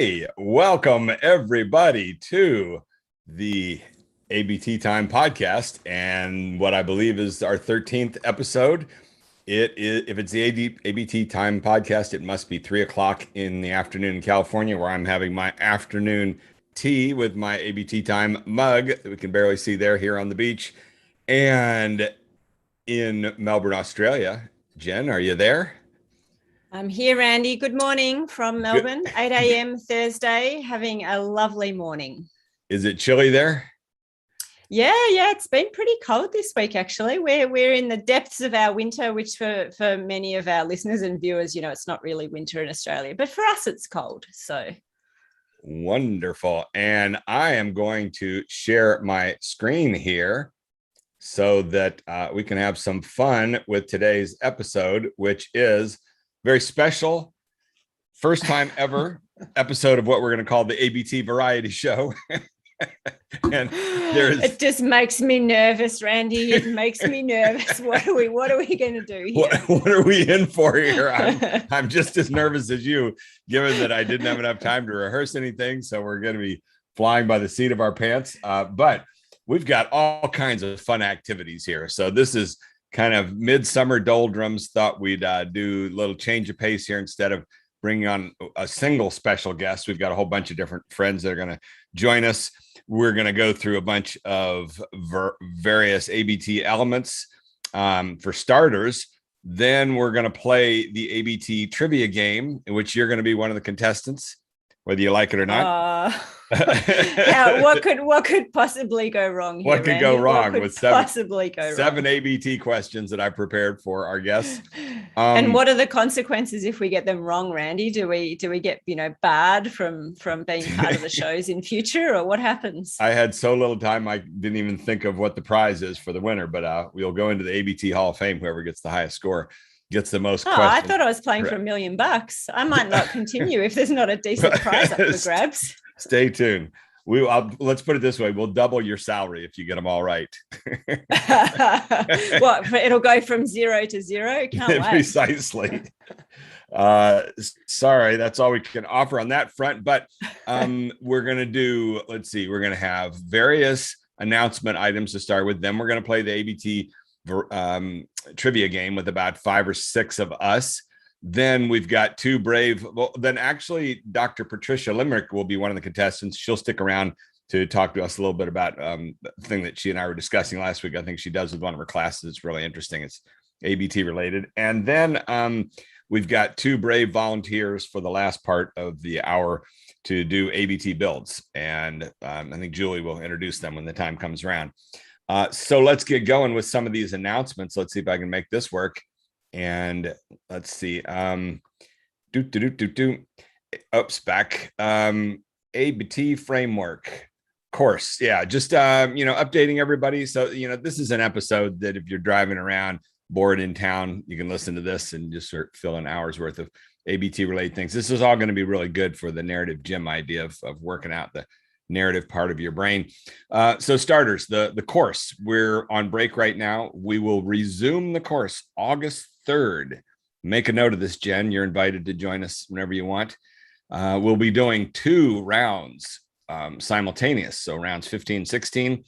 Hey, welcome everybody to the ABT Time podcast and what I believe is our 13th episode. It is, if it's the ABT Time podcast, it must be 3 o'clock in the afternoon in California, where I'm having my afternoon tea with my ABT Time mug that we can barely see there here on the beach. And in Melbourne, Australia, Jen, are you there? I'm here, Randy. Good morning from Melbourne, 8 a.m. Thursday, having a lovely morning. Is it chilly there? Yeah, it's been pretty cold this week, actually. We're in the depths of our winter, which for many of our listeners and viewers, it's not really winter in Australia, but for us, it's cold. So wonderful. And I am going to share my screen here so that we can have some fun with today's episode, which is very special, first time ever episode of what we're going to call the ABT Variety Show. And it just makes me nervous, Randy. It makes me nervous. What are we going to do here? What are we in for here? I'm just as nervous as you, given that I didn't have enough time to rehearse anything. So we're going to be flying by the seat of our pants. But we've got all kinds of fun activities here. So this is kind of midsummer doldrums. Thought we'd do a little change of pace here instead of bringing on a single special guest. We've got a whole bunch of different friends that are going to join us. We're going to go through a bunch of various ABT elements for starters. Then we're going to play the ABT trivia game, in which you're going to be one of the contestants, whether you like it or not. What could possibly go wrong here, what could Randy? go wrong with seven ABT questions that I prepared for our guests? And what are the consequences if we get them wrong, Randy? Do we get barred from being part of the shows in future, or what happens? I had so little time I didn't even think of what the prize is for the winner, but we'll go into the ABT Hall of Fame. Whoever gets the highest score gets the most questions. I thought I was playing for $1 million. I might not continue if there's not a decent prize up for grabs. Stay tuned. Let's put it this way: we'll double your salary if you get them all right. What? It'll go from 0 to 0. Can't wait. Precisely. Sorry, that's all we can offer on that front. But we're gonna do. Let's see. We're gonna have various announcement items to start with. Then we're gonna play the ABT trivia game with about 5 or 6 of us. Then we've got two brave. Well, then actually, Dr. Patricia Limerick will be one of the contestants. She'll stick around to talk to us a little bit about the thing that she and I were discussing last week. I think she does with one of her classes. It's really interesting. It's ABT related. And then we've got 2 brave volunteers for the last part of the hour to do ABT builds. And I think Julie will introduce them when the time comes around. So let's get going with some of these announcements. Let's see if I can make this work. And let's see. Oops, back. ABT framework course. Yeah, just updating everybody. So this is an episode that if you're driving around bored in town, you can listen to this and just sort of fill in hours worth of ABT related things. This is all going to be really good for the narrative gym idea of working out the narrative part of your brain. So starters, the course, we're on break right now. We will resume the course August 3rd. Make a note of this, Jen. You're invited to join us whenever you want. We'll be doing 2 rounds simultaneous. So rounds 15, 16.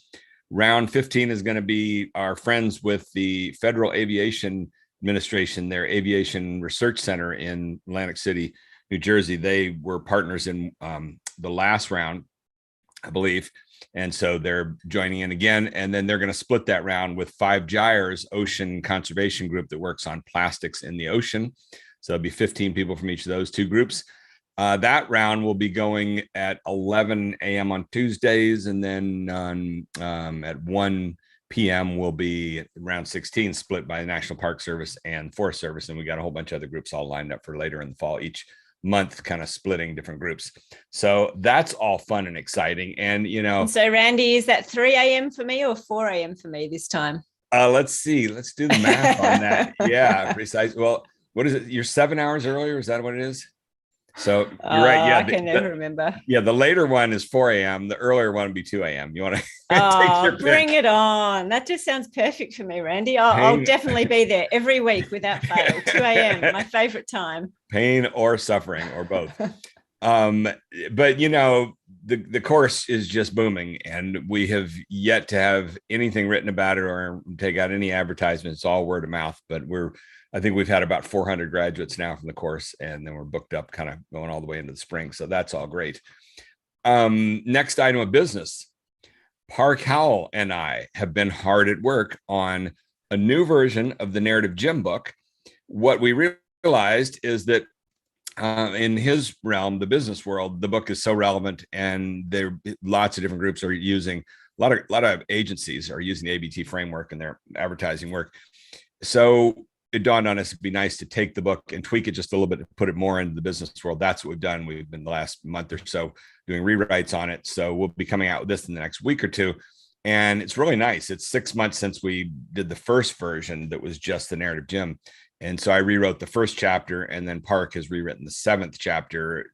Round 15 is going to be our friends with the Federal Aviation Administration, their Aviation Research Center in Atlantic City, New Jersey. They were partners in the last round, I believe. And so they're joining in again. And then they're going to split that round with 5 Gyres Ocean Conservation Group that works on plastics in the ocean. So there'll be 15 people from each of those 2 groups. That round will be going at 11 a.m. on Tuesdays. And then at 1 p.m. will be round 16 split by the National Park Service and Forest Service. And we got a whole bunch of other groups all lined up for later in the fall, each month kind of splitting different groups. So that's all fun and exciting. And so Randy, is that 3 a.m. for me or 4 a.m. for me this time? Let's see. Let's do the math on that. Yeah, precise. Well, what is it? You're 7 hours earlier. Is that what it is? So you're right. Yeah, I can never remember. Yeah, the later one is 4 a.m. The earlier one would be 2 a.m. You want to take your pick? Bring it on. That just sounds perfect for me, Randy. I'll definitely be there every week without fail. 2 a.m., my favorite time. Pain or suffering or both. But the course is just booming, and we have yet to have anything written about it or take out any advertisements. It's all word of mouth, but I think we've had about 400 graduates now from the course, and then we're booked up kind of going all the way into the spring. So that's all great. Next item of business. Park Howell and I have been hard at work on a new version of the Narrative Gym book. What we realized is that in his realm, the business world, the book is so relevant, and there lots of different groups are using, a lot of agencies are using the ABT framework in their advertising work. So it dawned on us it'd be nice to take the book and tweak it just a little bit to put it more into the business world. That's what we've done. We've been the last month or so doing rewrites on it. So we'll be coming out with this in the next week or two. And it's really nice. It's 6 months since we did the first version that was just the Narrative Gym. And so I rewrote the first chapter, and then Park has rewritten the 7th chapter,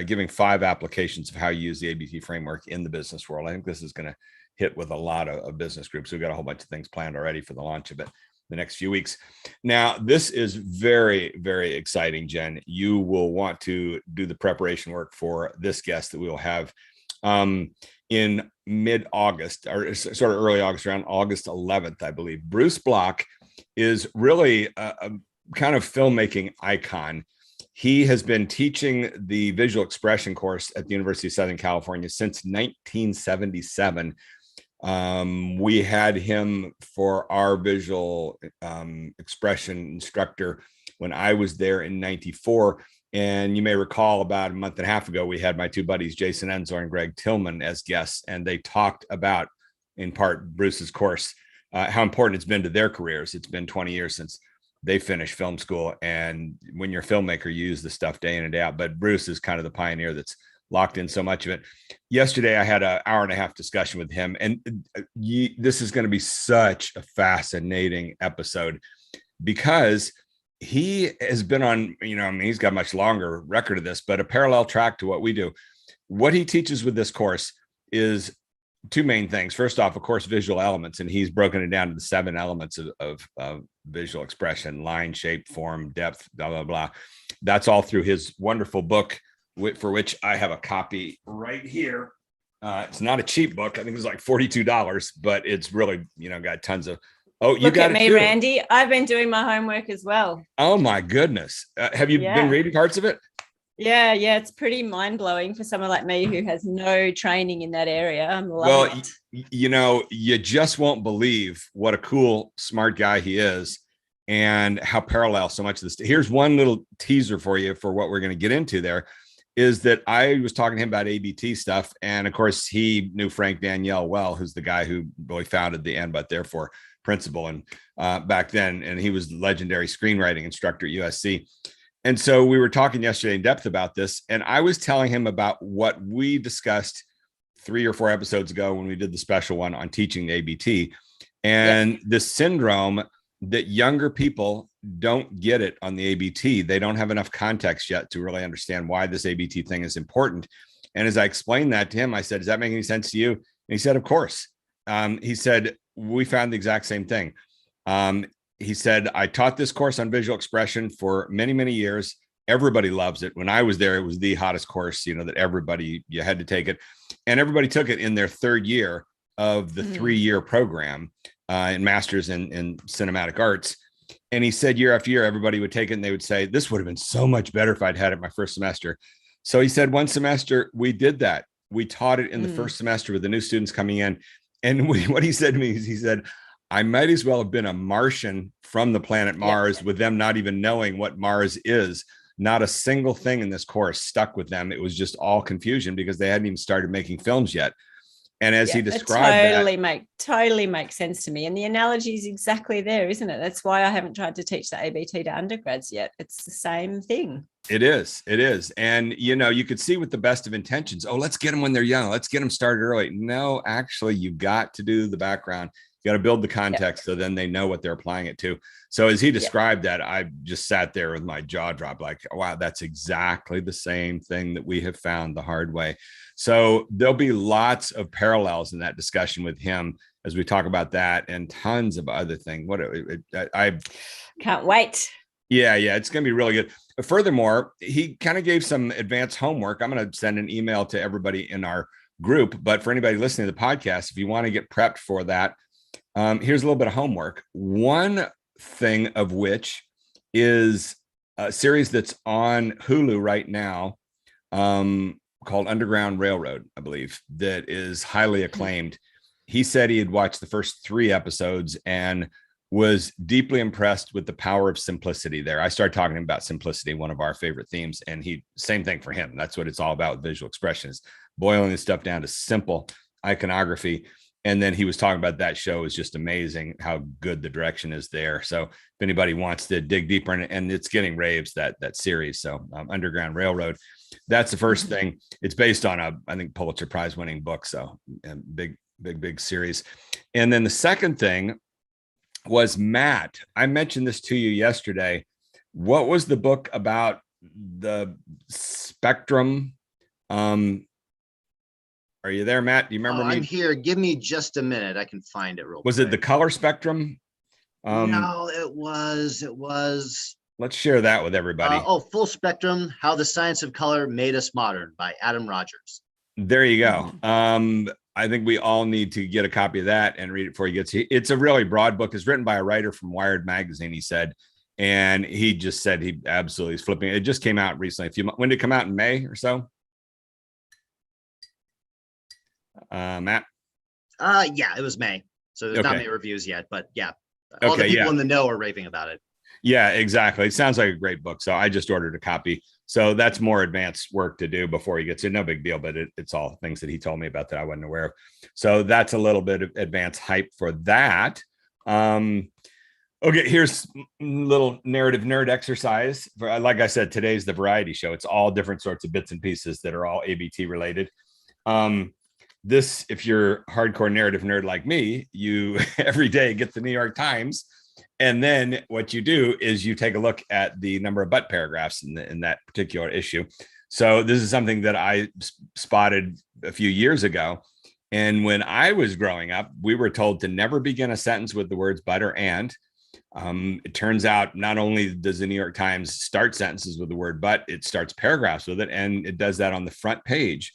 giving 5 applications of how you use the ABT framework in the business world. I think this is going to hit with a lot of business groups. We've got a whole bunch of things planned already for the launch of it the next few weeks. Now, this is very, very exciting, Jen. You will want to do the preparation work for this guest that we will have in mid-August, or sort of early August, around August 11th, I believe. Bruce Block is really a kind of filmmaking icon. He has been teaching the visual expression course at the University of Southern California since 1977. We had him for our visual expression instructor when I was there in 94. And you may recall about a month and a half ago, we had my 2 buddies, Jason Enzor and Greg Tillman, as guests, and they talked about, in part, Bruce's course, how important it's been to their careers. It's been 20 years since they finished film school. And when you're a filmmaker, you use the stuff day in and day out. But Bruce is kind of the pioneer that's locked in so much of it. Yesterday, I had an hour-and-a-half discussion with him, and this is going to be such a fascinating episode because he has been on, he's got a much longer record of this, but a parallel track to what we do. What he teaches with this course is 2 main things. First off, of course, visual elements, and he's broken it down to the 7 elements of visual expression: line, shape, form, depth, blah, blah, blah. That's all through his wonderful book, for which I have a copy right here. It's not a cheap book. I think it's like $42, but it's really, got tons of. Oh, you Look got at me, Randy. I've been doing my homework as well. Oh my goodness. Have you been reading parts of it? Yeah. It's pretty mind-blowing for someone like me who has no training in that area. I'm loving it. You just won't believe what a cool, smart guy he is and how parallel so much of this. Here's one little teaser for you for what we're going to get into there. Is that I was talking to him about ABT stuff. And of course, he knew Frank Danielle well, who's the guy who really founded the And But Therefore principle. And back then, and he was legendary screenwriting instructor at USC. And so we were talking yesterday in depth about this. And I was telling him about what we discussed 3 or 4 episodes ago when we did the special one on teaching the ABT, and the syndrome that younger people don't get it on the ABT. They don't have enough context yet to really understand why this ABT thing is important. And as I explained that to him, I said, does that make any sense to you? And he said, of course. He said, we found the exact same thing. He said, I taught this course on visual expression for many, many years. Everybody loves it. When I was there, it was the hottest course, that you had to take it. And everybody took it in their 3rd year of the 3-year program in Masters in Cinematic Arts. And he said year after year, everybody would take it and they would say, this would have been so much better if I'd had it my first semester. So he said, one semester we did that. We taught it in the first semester with the new students coming in. And what he said to me is, he said, I might as well have been a Martian from the planet Mars with them not even knowing what Mars is. Not a single thing in this course stuck with them. It was just all confusion because they hadn't even started making films yet. And as he described totally makes sense to me. And the analogy is exactly there, isn't it? That's why I haven't tried to teach the ABT to undergrads yet. It's the same thing. It is. And, you could see with the best of intentions, oh, let's get them when they're young. Let's get them started early. No, actually, you got to do the background. You got to build the context so then they know what they're applying it to. So as he described that, I just sat there with my jaw dropped like, wow, that's exactly the same thing that we have found the hard way. So there'll be lots of parallels in that discussion with him as we talk about that and tons of other things. I can't wait. Yeah, it's going to be really good. furthermore, he kind of gave some advanced homework. I'm going to send an email to everybody in our group, but for anybody listening to the podcast, if you want to get prepped for that, here's a little bit of homework. One thing of which is a series that's on Hulu right now, called Underground Railroad, I believe, that is highly acclaimed. He said he had watched the first 3 episodes and was deeply impressed with the power of simplicity there. I started talking about simplicity, one of our favorite themes, and same thing for him. That's what it's all about with visual expressions, boiling this stuff down to simple iconography. And then he was talking about that show is just amazing, how good the direction is there. So if anybody wants to dig deeper in it, and it's getting raves, that series. So Underground Railroad, that's the first thing. It's based on I think Pulitzer Prize winning book. So big series. And then the second thing was, Matt, I mentioned this to you yesterday. What was the book about the spectrum? Are you there, Matt? Do you remember me? I'm here. Give me just a minute. I can find it real quick. Was it the color spectrum? No, it was. Let's share that with everybody. Full Spectrum, How the Science of Color Made Us Modern by Adam Rogers. There you go. I think we all need to get a copy of that and read it before he gets here. It's a really broad book. It's written by a writer from Wired magazine, he said. And he just said he absolutely is flipping. It just came out recently. When did it come out? In May or so? Matt? Yeah, it was May. So there's not many reviews yet, but yeah. All the people in the know are raving about it. Yeah, exactly. It sounds like a great book. So I just ordered a copy. So that's more advanced work to do before he gets it. No big deal, but it's all things that he told me about that I wasn't aware of. So that's a little bit of advanced hype for that. Okay, here's a little narrative nerd exercise. Like I said, today's the variety show. It's all different sorts of bits and pieces that are all ABT related. This, if you're a hardcore narrative nerd like me, you every day get the New York Times. And then what you do is you take a look at the number of butt paragraphs in that particular issue. So this is something that I spotted a few years ago. And when I was growing up, we were told to never begin a sentence with the words but or and. It turns out not only does the New York Times start sentences with the word but, it starts paragraphs with it. And it does that on the front page.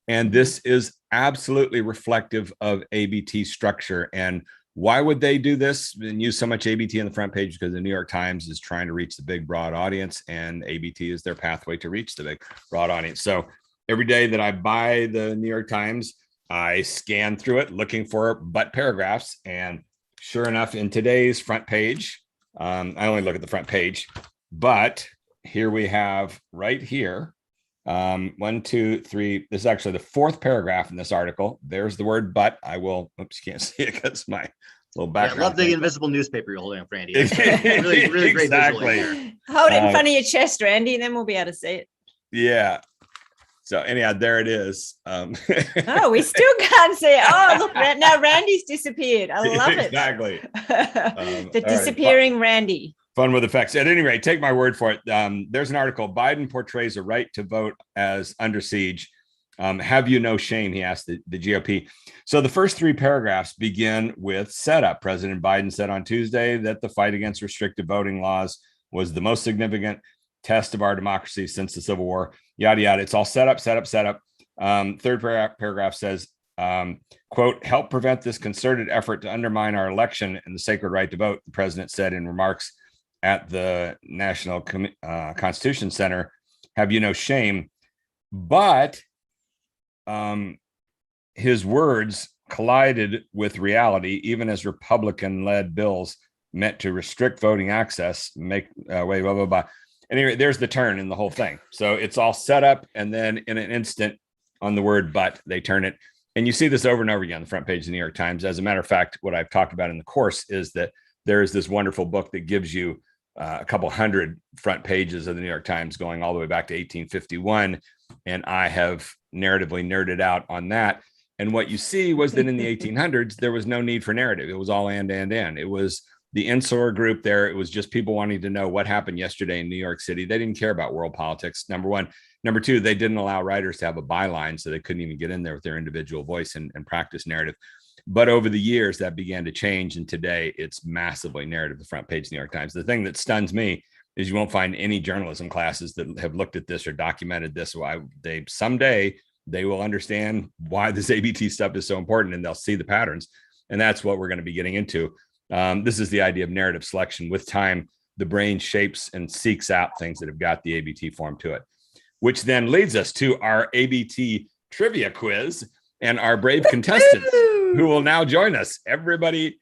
And this is absolutely reflective of ABT structure. And why would they do this and use so much ABT on the front page? Because the New York Times is trying to reach the big, broad audience, and ABT is their pathway to reach the big, broad audience. So every day that I buy the New York Times, I scan through it looking for but paragraphs. And sure enough, in today's front page, I only look at the front page, but here we have right here, 1, 2, 3. This is actually the 4th paragraph in this article. There's the word but. I will, oops, you can't see it because my little background. I love the invisible newspaper you're holding up, Randy. Really great visual here. Hold it in front of your chest, Randy, and then we'll be able to see it. Yeah. So anyhow, there it is. Oh, we still can't see it. Oh, look, now Randy's disappeared. I love it. Exactly. The disappearing Randy. Fun with effects. At any rate, take my word for it. There's an article. Biden portrays a right to vote as under siege. Have you no shame? He asked the GOP. So the first 3 paragraphs begin with setup. President Biden said on Tuesday that the fight against restrictive voting laws was the most significant test of our democracy since the Civil War. Yada, yada. It's all set up. Third paragraph says, quote, help prevent this concerted effort to undermine our election and the sacred right to vote, the president said in remarks at the National Constitution Center. Have you no shame? But his words collided with reality, even as Republican-led bills meant to restrict voting access, make way, blah, blah, blah. Anyway, there's the turn in the whole thing. So it's all set up, and then in an instant on the word but, they turn it. And you see this over and over again on the front page of the New York Times. As a matter of fact, what I've talked about in the course is that there is this wonderful book that gives you a couple hundred front pages of the New York Times going all the way back to 1851. And I have narratively nerded out on that. And what you see was that in the 1800s, there was no need for narrative. It was all and. It was the insular group there. It was just people wanting to know what happened yesterday in New York City. They didn't care about world politics, number one. Number two, they didn't allow writers to have a byline, so they couldn't even get in there with their individual voice and practice narrative. But over the years, that began to change. And today it's massively narrative, the front page of the New York Times. The thing that stuns me is you won't find any journalism classes that have looked at this or documented this. Why someday they will understand why this ABT stuff is so important, and they'll see the patterns. And that's what we're going to be getting into. This is the idea of narrative selection. With time, the brain shapes and seeks out things that have got the ABT form to it, which then leads us to our ABT Trivia Quiz and our brave contestants who will now join us. Everybody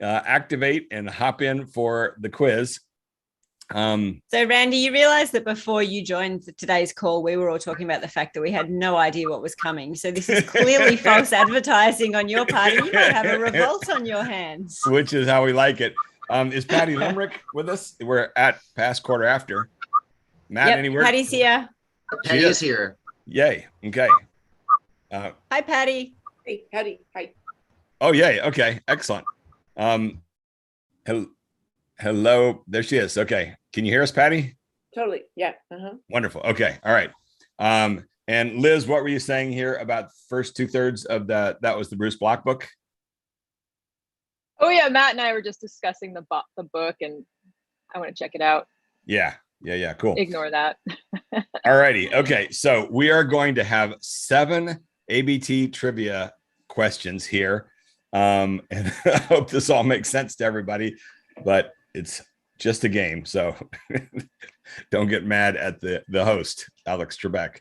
activate and hop in for the quiz. So Randy, you realize that before you joined today's call, we were all talking about the fact that we had no idea what was coming. So this is clearly false advertising on your part. You might have a revolt on your hands. Which is how we like it. Is Patty Limerick with us? We're at past quarter after. Matt, any word? Patty's here. Patty is here. Yay. Okay. Hi, Patty. Hey, Patty. Hi. Oh, yay. Okay. Excellent. Hello. There she is. Okay. Can you hear us, Patty? Totally. Yeah. Wonderful. Okay. All right. And Liz, what were you saying here about first 2/3 of that was the Bruce Block book? Oh yeah, Matt and I were just discussing the book, and I want to check it out. Yeah. Cool. Ignore that. All righty. Okay. So we are going to have 7 ABT trivia questions here. And I hope this all makes sense to everybody, but it's just a game. So don't get mad at the host, Alex Trebek.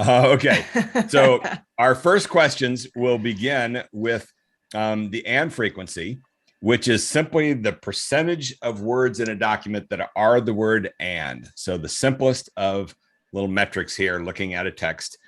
Okay. So our first questions will begin with the and frequency, which is simply the percentage of words in a document that are the word and. So the simplest of little metrics here, looking at a text.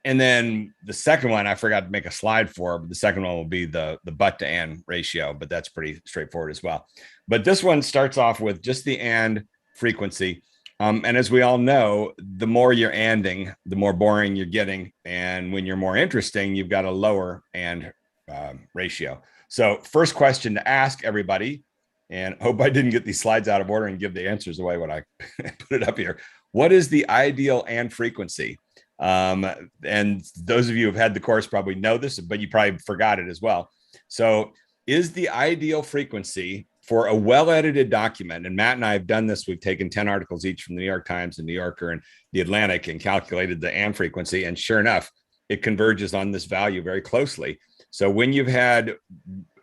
And then the second one, I forgot to make a slide for, but the second one will be the but to and ratio, but that's pretty straightforward as well. But this one starts off with just the and frequency. And as we all know, the more you're anding, the more boring you're getting. And when you're more interesting, you've got a lower and ratio. So first question to ask everybody, and hope I didn't get these slides out of order and give the answers away when I put it up here. What is the ideal and frequency? And those of you who've had the course probably know this, but you probably forgot it as well. So is the ideal frequency for a well-edited document, and Matt and I have done this, we've taken 10 articles each from the New York Times, the New Yorker, and the Atlantic and calculated the and frequency. And sure enough, it converges on this value very closely. So when you've had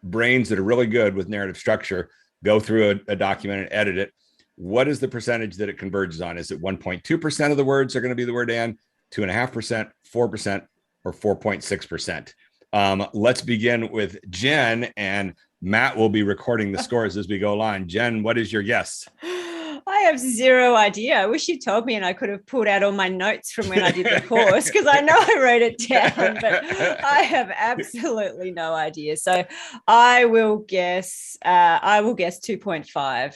brains that are really good with narrative structure go through a document and edit it, what is the percentage that it converges on? Is it 1.2% of the words are going to be the word and, 2.5%, 4%, or 4.6%? Let's begin with Jen, and Matt will be recording the scores as we go along. Jen, what is your guess? I have zero idea. I wish you told me and I could have pulled out all my notes from when I did the course, because I know I wrote it down, but I have absolutely no idea. So I will guess 2.5.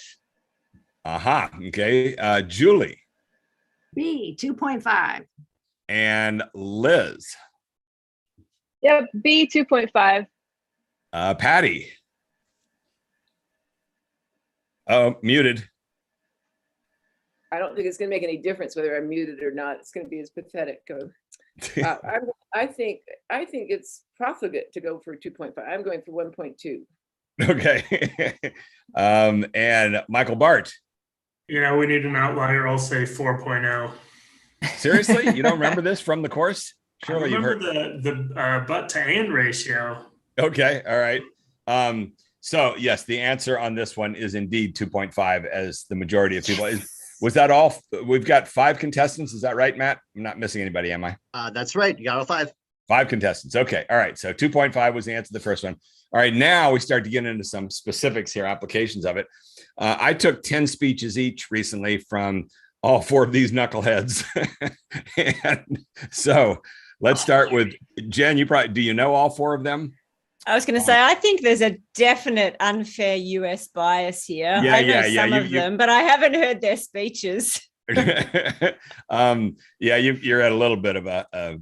Aha. Okay. Julie. B, 2.5. And Liz. Yep, B, 2.5. Patty. Oh, muted. I don't think it's going to make any difference whether I'm muted or not. It's going to be as pathetic. I think it's profligate to go for 2.5. I'm going for 1.2. Okay. And Michael Bart. Yeah, we need an outlier. I'll say 4.0. Seriously? You don't remember this from the course? Surely you've heard the but to and ratio. Okay. All right. So yes, the answer on this one is indeed 2.5, as the majority of people was that all? We've got 5 contestants. Is that right, Matt? I'm not missing anybody, am I? That's right. You got all 5. 5 contestants. Okay. All right. So 2.5 was the answer to the first one. All right. Now we start to get into some specifics here, applications of it. I took 10 speeches each recently from all 4 of these knuckleheads. And so let's start with Jen. Do you know all 4 of them? I was going to say, I think there's a definite unfair US bias here. I know some of them, but I haven't heard their speeches. You're at a little bit of a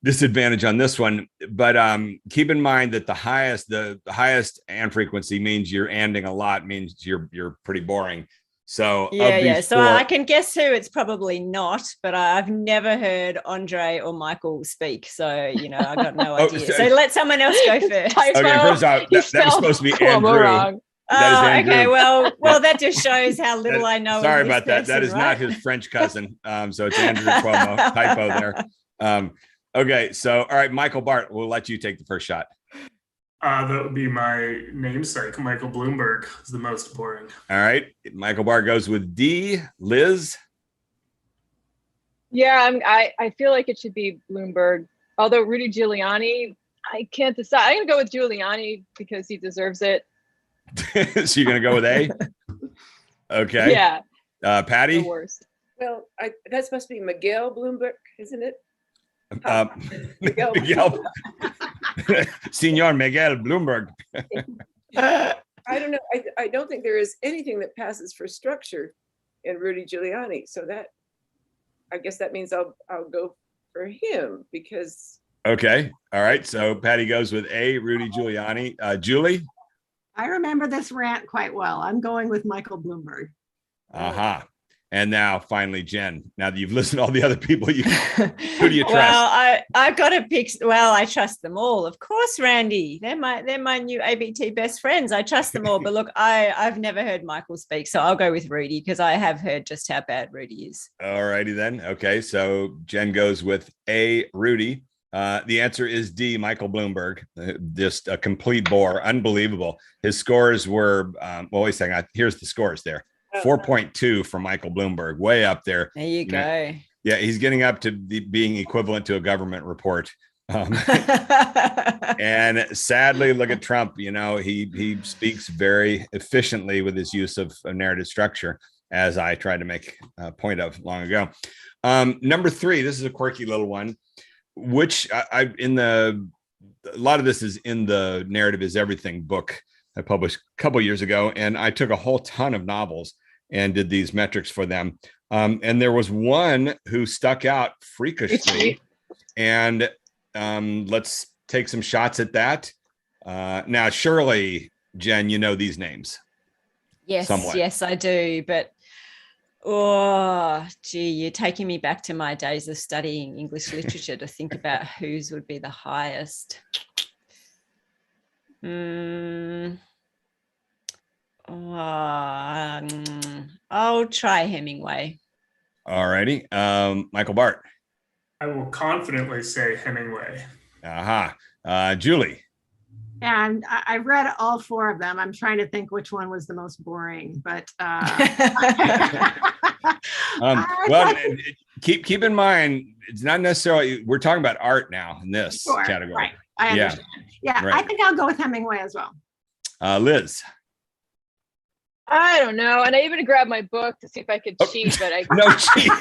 disadvantage on this one, but keep in mind that the highest and frequency means you're anding a lot, means you're pretty boring. So So 4, I can guess who it's probably not, but I've never heard Andre or Michael speak. So, I got no idea. So let someone else go first. Okay, first off, that was supposed to be Andrew. That is okay. Andrew. Well, that just shows how little I know. Sorry of this about that. That person, is right? not his French cousin. So it's Andrew Cuomo. Typo there. Okay. So, all right, Michael Bart, we'll let you take the first shot. That would be my namesake, Michael Bloomberg, is the most boring. All right. Michael Bart goes with D. Liz? Yeah, I feel like it should be Bloomberg. Although Rudy Giuliani, I can't decide. I'm gonna go with Giuliani because he deserves it. So you're gonna go with A? Okay. Yeah. Patty? The worst. Well, that must be Miguel Bloomberg, isn't it? Miguel. Senor Miguel Bloomberg. I don't know. I don't think there is anything that passes for structure in Rudy Giuliani. So that, I guess that means I'll go for him because. Okay. All right. So Patty goes with A, Rudy Giuliani. Julie? I remember this rant quite well. I'm going with Michael Bloomberg. Aha. And now finally, Jen, now that you've listened to all the other people, who do you trust? Well, I've got to pick. Well, I trust them all. Of course, Randy. They're my new ABT best friends. I trust them all. But look, I've never heard Michael speak. So I'll go with Rudy because I have heard just how bad Rudy is. All righty then. Okay. So Jen goes with A, Rudy. The answer is D, Michael Bloomberg. Just a complete bore. Unbelievable. His scores were, well, wait a second. Here's the scores there. 4.2 for Michael Bloomberg, way up there. There you go. Yeah, he's getting up to being equivalent to a government report. And sadly, look at Trump. You know, he speaks very efficiently with his use of narrative structure, as I tried to make a point of long ago. Number 3, this is a quirky little one, which a lot of this is in the Narrative is Everything book I published a couple years ago, and I took a whole ton of novels and did these metrics for them. And there was one who stuck out freakishly, and let's take some shots at that. Now, surely, Jen, you know these names. Yes, somewhat. Yes, I do. But oh, gee, you're taking me back to my days of studying English literature to think about whose would be the highest. I'll try Hemingway. All righty. Michael Bart. I will confidently say Hemingway. Aha. Julie. And I've read all 4 of them. I'm trying to think which one was the most boring, but well, keep in mind, it's not necessarily, we're talking about art now in this category. Right. I understand. Yeah, right. I think I'll go with Hemingway as well. Liz. I don't know. And I even grabbed my book to see if I could cheat, but I no cheat.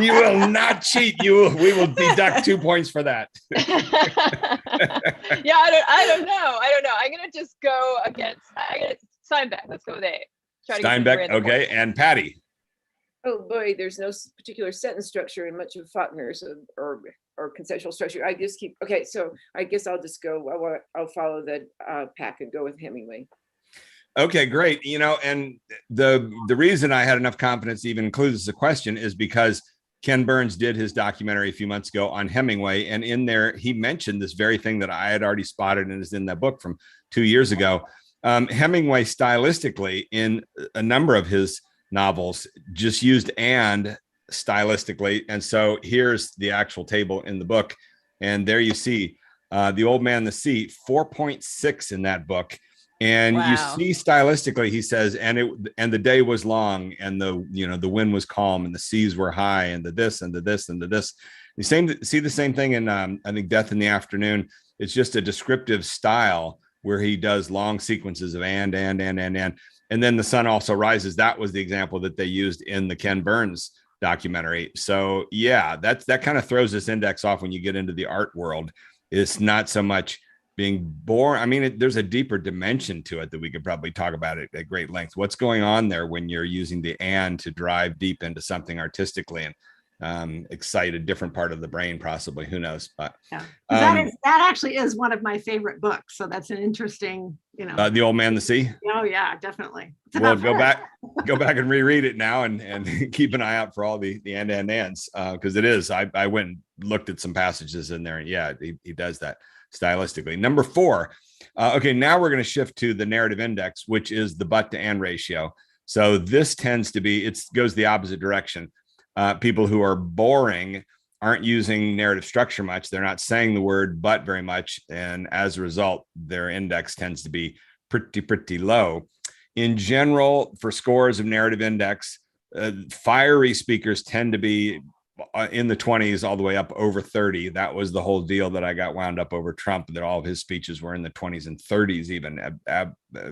You will not cheat. We will deduct 2 points for that. Yeah, I don't know. I'm gonna just go against Steinbeck. Let's go with A. Steinbeck, okay. And Patty. Oh boy, there's no particular sentence structure in much of Faulkner's or conceptual structure. I just keep okay. So I guess I'll just go. I'll follow the pack and go with Hemingway. Okay, great. You know, and the reason I had enough confidence to even include this as a question is because Ken Burns did his documentary a few months ago on Hemingway, and in there he mentioned this very thing that I had already spotted and is in that book from 2 years ago. Hemingway stylistically in a number of his novels just used and stylistically, and so here's the actual table in the book, and there you see The Old Man, the Sea, 4.6 in that book. And wow. You see stylistically, he says, and the day was long, and the wind was calm, and the seas were high, and the this and the this and the this. You see the same thing in I think Death in the Afternoon. It's just a descriptive style where he does long sequences of and then the sun also rises. That was the example that they used in the Ken Burns documentary. So yeah, that kind of throws this index off when you get into the art world. It's not so much being born. I mean, there's a deeper dimension to it that we could probably talk about it at great length. What's going on there when you're using the and to drive deep into something artistically and excite a different part of the brain, possibly, who knows? But yeah. That actually is one of my favorite books. So that's an interesting, The Old Man, the Sea. Oh yeah, definitely. We'll go back and reread it now and keep an eye out for all the ands because it is. I went and looked at some passages in there, and yeah, he does that. stylistically. Number 4. Okay, now we're going to shift to the narrative index, which is the but to and ratio. So this tends to be, it goes the opposite direction. People who are boring aren't using narrative structure much. They're not saying the word but very much. And as a result, their index tends to be pretty low. In general, for scores of narrative index, fiery speakers tend to be in the 20s all the way up over 30. That was the whole deal that I got wound up over Trump, that all of his speeches were in the 20s and 30s, even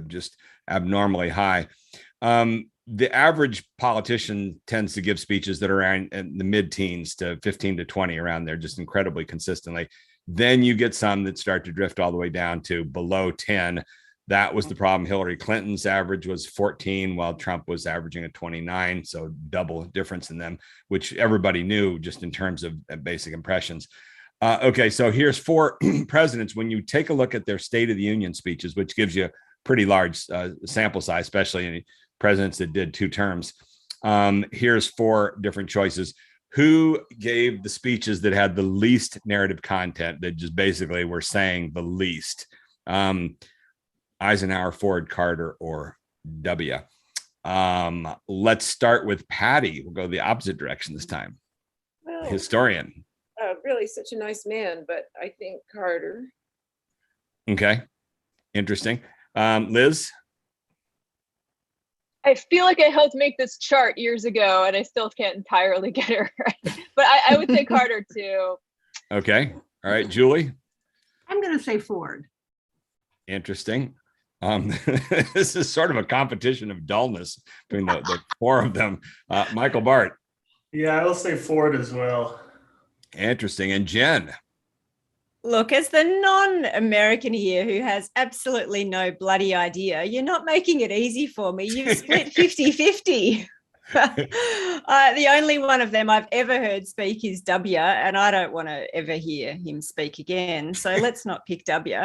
just abnormally high. The average politician tends to give speeches that are around in the mid-teens to 15 to 20, around there, just incredibly consistently. Then you get some that start to drift all the way down to below 10. That was the problem. Hillary Clinton's average was 14, while Trump was averaging a 29. So double difference in them, which everybody knew just in terms of basic impressions. Okay, so here's 4 presidents. When you take a look at their State of the Union speeches, which gives you a pretty large sample size, especially in presidents that did 2 terms. Here's 4 different choices. Who gave the speeches that had the least narrative content, that just basically were saying the least? Eisenhower, Ford, Carter, or W. Let's start with Patty. We'll go the opposite direction this time. Well, historian. Really such a nice man, but I think Carter. Okay, interesting. Liz? I feel like I helped make this chart years ago, and I still can't entirely get it right. But I would say Carter too. Okay. All right, Julie? I'm going to say Ford. Interesting. This is sort of a competition of dullness between the 4 of them. Michael Bart? Yeah, I will say Ford as well. Interesting. And Jen? Look, as the non-American here who has absolutely no bloody idea, you're not making it easy for me. You've split 50-50. The only one of them I've ever heard speak is W, and I don't want to ever hear him speak again. So let's not pick W.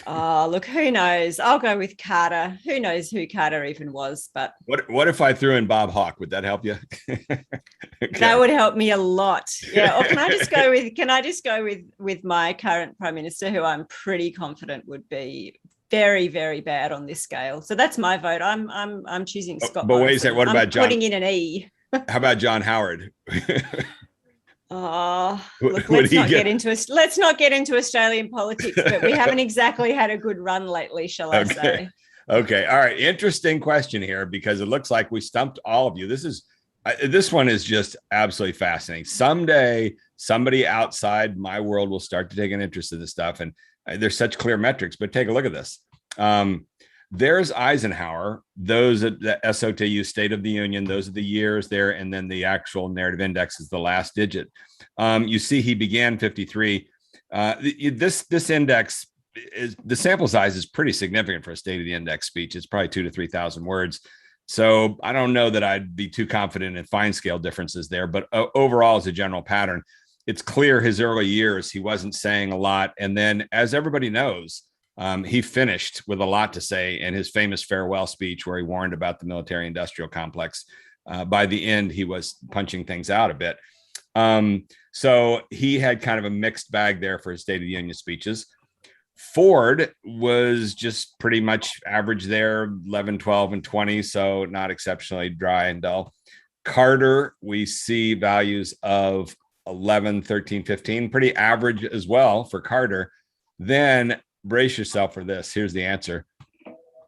Oh, look, who knows? I'll go with Carter. Who knows who Carter even was? But what if I threw in Bob Hawke? Would that help you? Okay. That would help me a lot. Yeah. Or can I just go with my current Prime Minister, who I'm pretty confident would be very, very bad on this scale. So that's my vote. I'm choosing Scott. But wait a second. What about John? Putting in an E. How about John Howard? Oh, look, let's not get into Australian politics, but we haven't exactly had a good run lately, shall I say? Okay. All right. Interesting question here, because it looks like we stumped all of you. This one is just absolutely fascinating. Someday, somebody outside my world will start to take an interest in this stuff, and there's such clear metrics. But take a look at this. There's Eisenhower. Those at the SOTU State of the Union, those are the years there. And then the actual narrative index is the last digit. You see he began 53. This index, the sample size is pretty significant for a State of the Index speech. It's probably 2,000 to 3,000 words. So I don't know that I'd be too confident in fine scale differences there. But overall, as a general pattern, it's clear his early years, he wasn't saying a lot. And then, as everybody knows, he finished with a lot to say in his famous farewell speech, where he warned about the military industrial complex. By the end, he was punching things out a bit. So he had kind of a mixed bag there for his State of the Union speeches. Ford was just pretty much average there, 11, 12, and 20. So not exceptionally dry and dull. Carter, we see values of 11, 13, 15, pretty average as well for Carter. Then brace yourself for this. Here's the answer.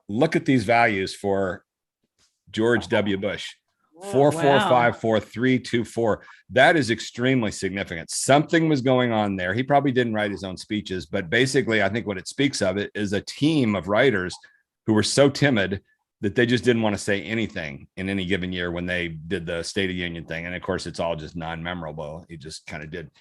Look at these values for George W. Bush. 4.45, 4.324. That is extremely significant. Something was going on there. He probably didn't write his own speeches, but basically, I think what it speaks of it is a team of writers who were so timid that they just didn't want to say anything in any given year when they did the State of the Union thing. And of course, it's all just non-memorable. He just kind of did,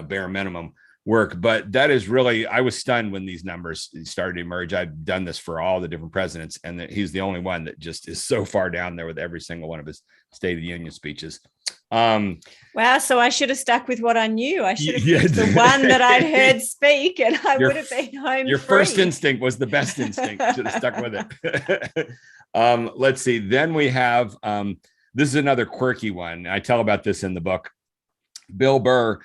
bare minimum work. But that is really, I was stunned when these numbers started to emerge. I've done this for all the different presidents, and he's the only one that just is so far down there with every single one of his State of the Union speeches. Wow. So I should have stuck with what I knew. I should have picked the one that I'd heard speak, and I would have been home. Your first instinct was the best instinct. Should have stuck with it. Let's see. Then we have, this is another quirky one. I tell about this in the book. Bill Burr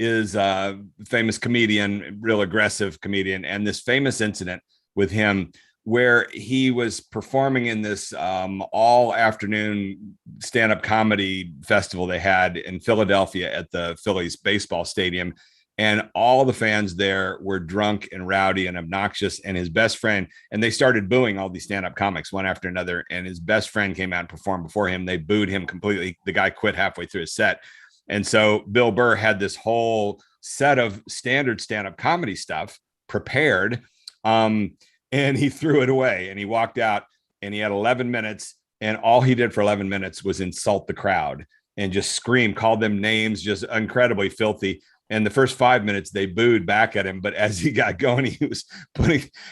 is a famous comedian, real aggressive comedian, and this famous incident with him where he was performing in this all afternoon stand-up comedy festival they had in Philadelphia at the Phillies baseball stadium. And all the fans there were drunk and rowdy and obnoxious. And his best friend, and they started booing all these stand-up comics one after another. And his best friend came out and performed before him. They booed him completely. The guy quit halfway through his set. And so Bill Burr had this whole set of standard stand-up comedy stuff prepared. And he threw it away and he walked out and he had 11 minutes. And all he did for 11 minutes was insult the crowd and just scream, called them names, just incredibly filthy. And the first 5 minutes, they booed back at him. But as he got going, he was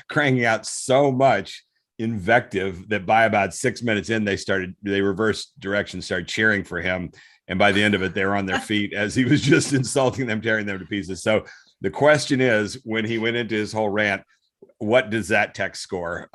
cranking out so much invective that by about 6 minutes in, they reversed direction, started cheering for him. And by the end of it, they were on their feet as he was just insulting them, tearing them to pieces. So the question is, when he went into his whole rant, what does that text score?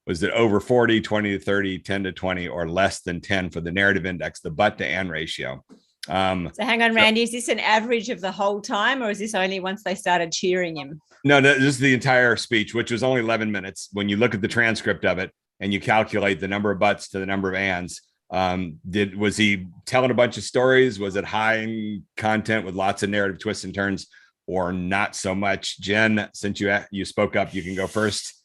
Was it over 40, 20 to 30, 10 to 20, or less than 10 for the narrative index, the but to and ratio? So hang on, Randy, is this an average of the whole time, or is this only once they started cheering him? No, this is the entire speech, which was only 11 minutes. When you look at the transcript of it and you calculate the number of buts to the number of ands, was he telling a bunch of stories? Was it high in content with lots of narrative twists and turns, or not so much? Jen, since you spoke up, you can go first.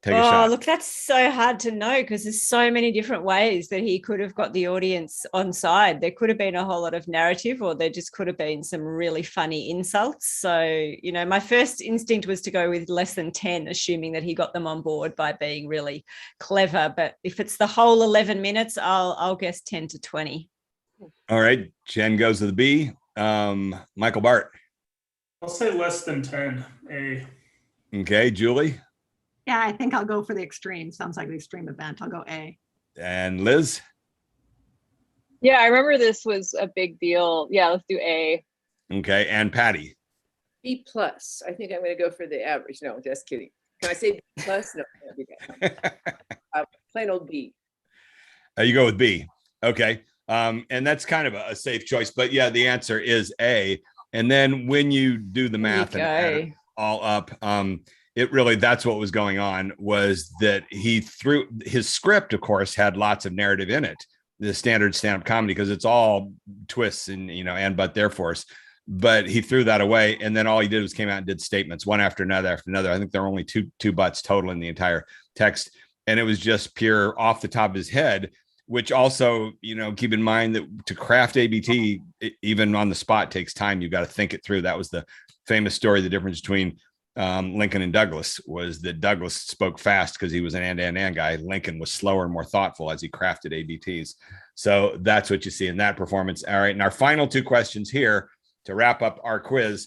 Take a shot. Look, that's so hard to know because there's so many different ways that he could have got the audience on side. There could have been a whole lot of narrative, or there just could have been some really funny insults. So, my first instinct was to go with less than 10, assuming that he got them on board by being really clever. But if it's the whole 11 minutes, I'll guess 10 to 20. All right. Jen goes to the B. Michael Bart. I'll say less than 10, A. Okay, Julie? Yeah, I think I'll go for the extreme. Sounds like the extreme event. I'll go A. And Liz? Yeah, I remember this was a big deal. Yeah, let's do A. Okay, and Patty? B plus. I think I'm going to go for the average. No, just kidding. Can I say B plus? No, plain old B. You go with B. Okay. And that's kind of a safe choice. But yeah, the answer is A. And then when you do the math and add it all up, that's what was going on, was that he threw his script, of course, had lots of narrative in it, the standard stand-up comedy, because it's all twists and but therefore. But he threw that away. And then all he did was came out and did statements one after another after another. I think there were only two buts total in the entire text. And it was just pure off the top of his head, which also, keep in mind that to craft ABT, even on the spot, takes time. You've got to think it through. That was the famous story. The difference between Lincoln and Douglas was that Douglas spoke fast because he was an and guy. Lincoln was slower and more thoughtful as he crafted ABTs. So that's what you see in that performance. All right. And our final two questions here to wrap up our quiz.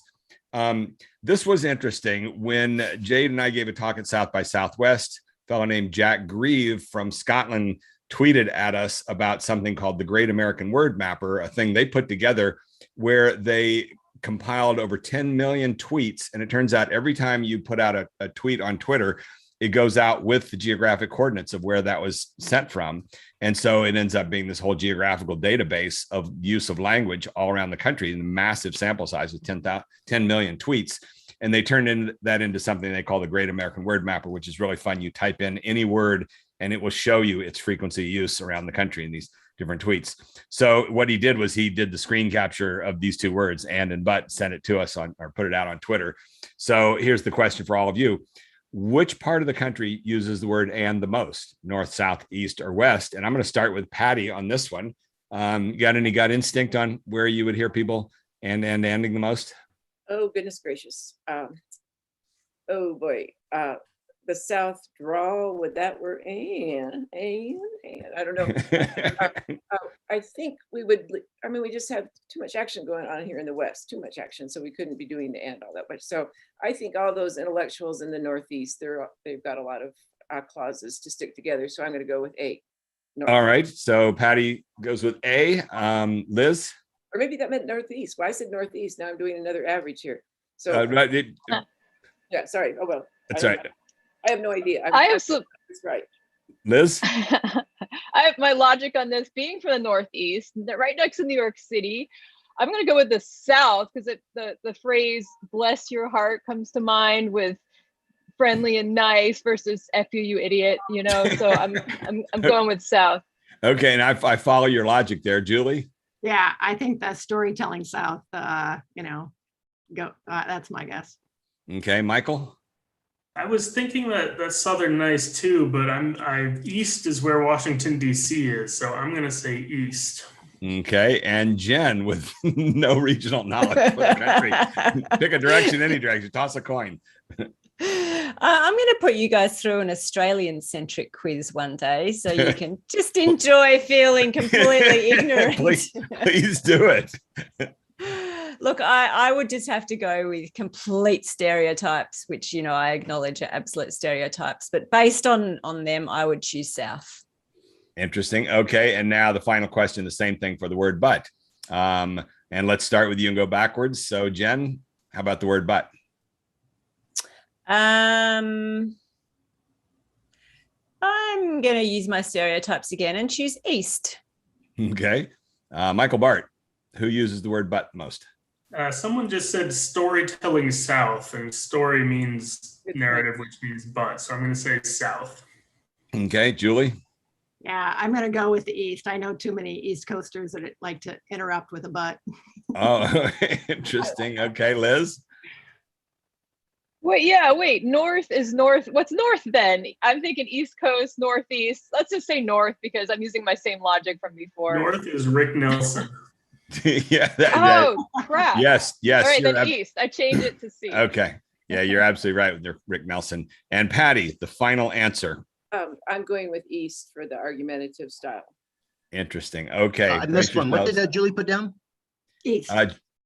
This was interesting. When Jade and I gave a talk at South by Southwest, a fellow named Jack Grieve from Scotland tweeted at us about something called the Great American Word Mapper, a thing they put together where they compiled over 10 million tweets. And it turns out every time you put out a tweet on Twitter, it goes out with the geographic coordinates of where that was sent from. And so it ends up being this whole geographical database of use of language all around the country in a massive sample size with 10 million tweets. And they turned that into something they call the Great American Word Mapper, which is really fun. You type in any word and it will show you its frequency of use around the country in these different tweets. So what he did was he did the screen capture of these two words, and but, sent it to us or put it out on Twitter. So here's the question for all of you. Which part of the country uses the word and the most? North, south, east, or west? And I'm going to start with Patty on this one. Got any gut instinct on where you would hear people anding the most? Oh, goodness gracious. Oh, boy. The South drawl with that word and I don't know. I think we just have too much action going on here in the West, too much action. So we couldn't be doing the and all that much. So I think all those intellectuals in the Northeast, they've got a lot of clauses to stick together. So I'm going to go with A. North. All right. So Patty goes with A. Liz? Or maybe that meant Northeast. Well, I said Northeast. Now I'm doing another average here. So yeah, sorry. Oh, well. That's right. I have no idea. That's right. Liz? I have my logic on this being from the Northeast, right next to New York City. I'm going to go with the South because the phrase "bless your heart" comes to mind with friendly and nice versus "f you, you idiot." You know, so I'm going with South. Okay, and I follow your logic there, Julie. Yeah, I think the storytelling South. That's my guess. Okay, Michael. I was thinking that Southern nice too, but East is where Washington D.C. is, so I'm gonna say East. Okay, and Jen with no regional knowledge for the country. Pick a direction, any direction. Toss a coin. I'm going to put you guys through an Australian-centric quiz one day, so you can just enjoy feeling completely ignorant. Please do it. Look, I would just have to go with complete stereotypes, which, you know, I acknowledge are absolute stereotypes, but based on them, I would choose South. Interesting. Okay, and now the final question, the same thing for the word but. And let's start with you and go backwards. So, Jen, how about the word but? I'm going to use my stereotypes again and choose East. Okay. Michael Bart, who uses the word but most? Someone just said storytelling South, and story means narrative, which means but. So I'm going to say South. Okay, Julie. Yeah, I'm going to go with the East. I know too many East Coasters that like to interrupt with a but. Oh, interesting. Okay, Liz. Wait, North is North. What's North then? I'm thinking East Coast, Northeast. Let's just say North because I'm using my same logic from before. North is Rick Nelson. Yeah. Crap. Yes. All right, then East. I changed it to C. Okay. Yeah, you're absolutely right with Rick Nelson. And Patty, the final answer. I'm going with East for the argumentative style. Interesting. Okay. I missed one. What did Julie put down? East.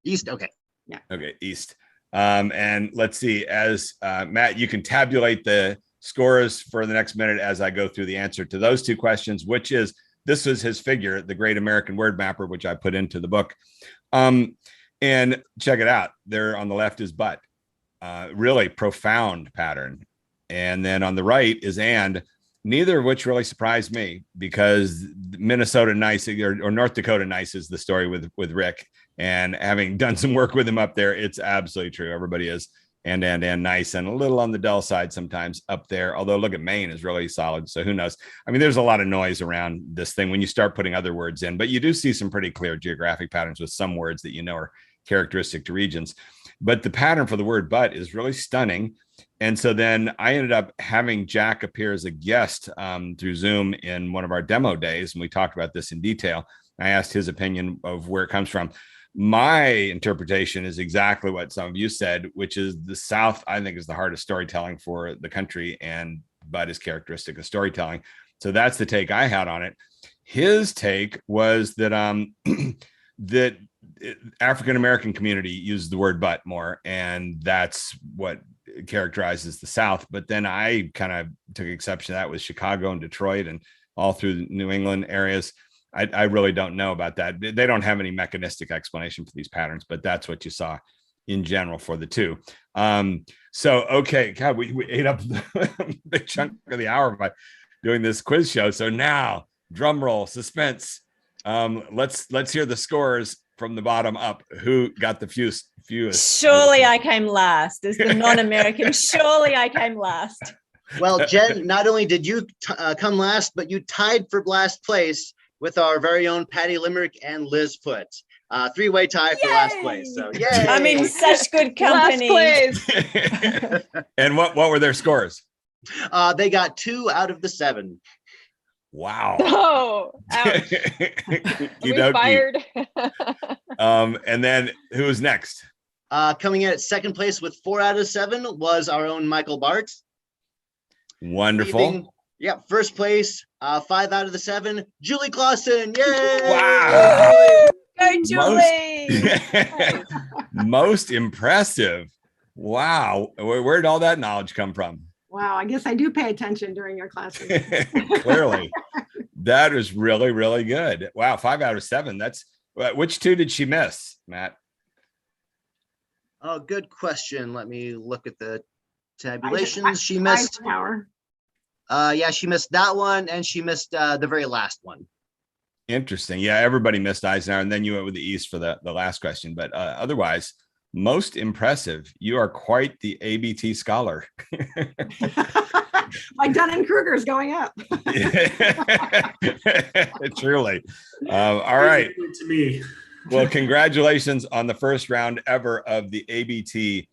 East. Okay. Yeah. Okay. East. And let's see, as Matt, you can tabulate the scores for the next minute as I go through the answer to those two questions, which is, this was his figure, the Great American Word Mapper, which I put into the book. And check it out. There on the left is but. Really profound pattern. And then on the right is and, neither of which really surprised me because Minnesota nice or North Dakota nice is the story with Rick. And having done some work with him up there, it's absolutely true. Everybody is and nice and a little on the dull side sometimes up there. Although look at Maine is really solid. So who knows? I mean, there's a lot of noise around this thing when you start putting other words in, but you do see some pretty clear geographic patterns with some words that you know are characteristic to regions. But the pattern for the word but is really stunning. And so then I ended up having Jack appear as a guest through Zoom in one of our demo days. And we talked about this in detail. I asked his opinion of where it comes from. My interpretation is exactly what some of you said, which is the South, I think, is the hardest storytelling for the country, and but is characteristic of storytelling. So that's the take I had on it. His take was that that African-American community uses the word but more, and that's what characterizes the South. But then I kind of took exception to that with Chicago and Detroit and all through the New England areas. I really don't know about that. They don't have any mechanistic explanation for these patterns, but that's what you saw in general for the two. So, okay, God, we ate up the big chunk of the hour by doing this quiz show. So now, drum roll, suspense. Let's hear the scores from the bottom up. Who got the fewest? Surely I came last as the non-American. Surely I came last. Well, Jen, not only did you come last, but you tied for last place with our very own Patty Limerick and Liz Foote. Three-way tie for last place. So yay! I'm in such good company. Last place. And what were their scores? They got 2 out of the 7. Wow. Oh, ouch. We fired. And then who was next? Coming in at second place with 4 out of 7 was our own Michael Bart. Wonderful. First place, 5 out of the 7, Julie Clausen. Yay! Wow. Go, Julie. Most impressive. Wow. Where'd all that knowledge come from? Wow, I guess I do pay attention during your classes. Clearly. That is really, really good. Wow, 5 out of 7. That's which 2 did she miss, Matt? Oh, good question. Let me look at the tabulations. She missed Eisenhower. Yeah, she missed that one, and she missed the very last one. Interesting. Yeah, everybody missed Eisenhower, and then you went with the East for the last question. But otherwise, most impressive. You are quite the ABT scholar. My Dunning-Kruger's going up. Truly. All right. To me. Well, congratulations on the first round ever of the ABT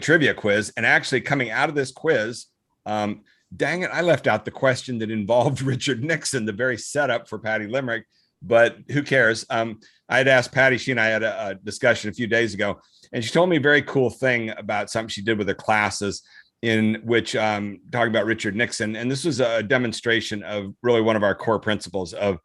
trivia quiz. And actually, coming out of this quiz, dang it, I left out the question that involved Richard Nixon, the very setup for Patty Limerick, but who cares? I had asked Patty, she and I had a discussion a few days ago, and she told me a very cool thing about something she did with her classes, in which talking about Richard Nixon. And this was a demonstration of really one of our core principles of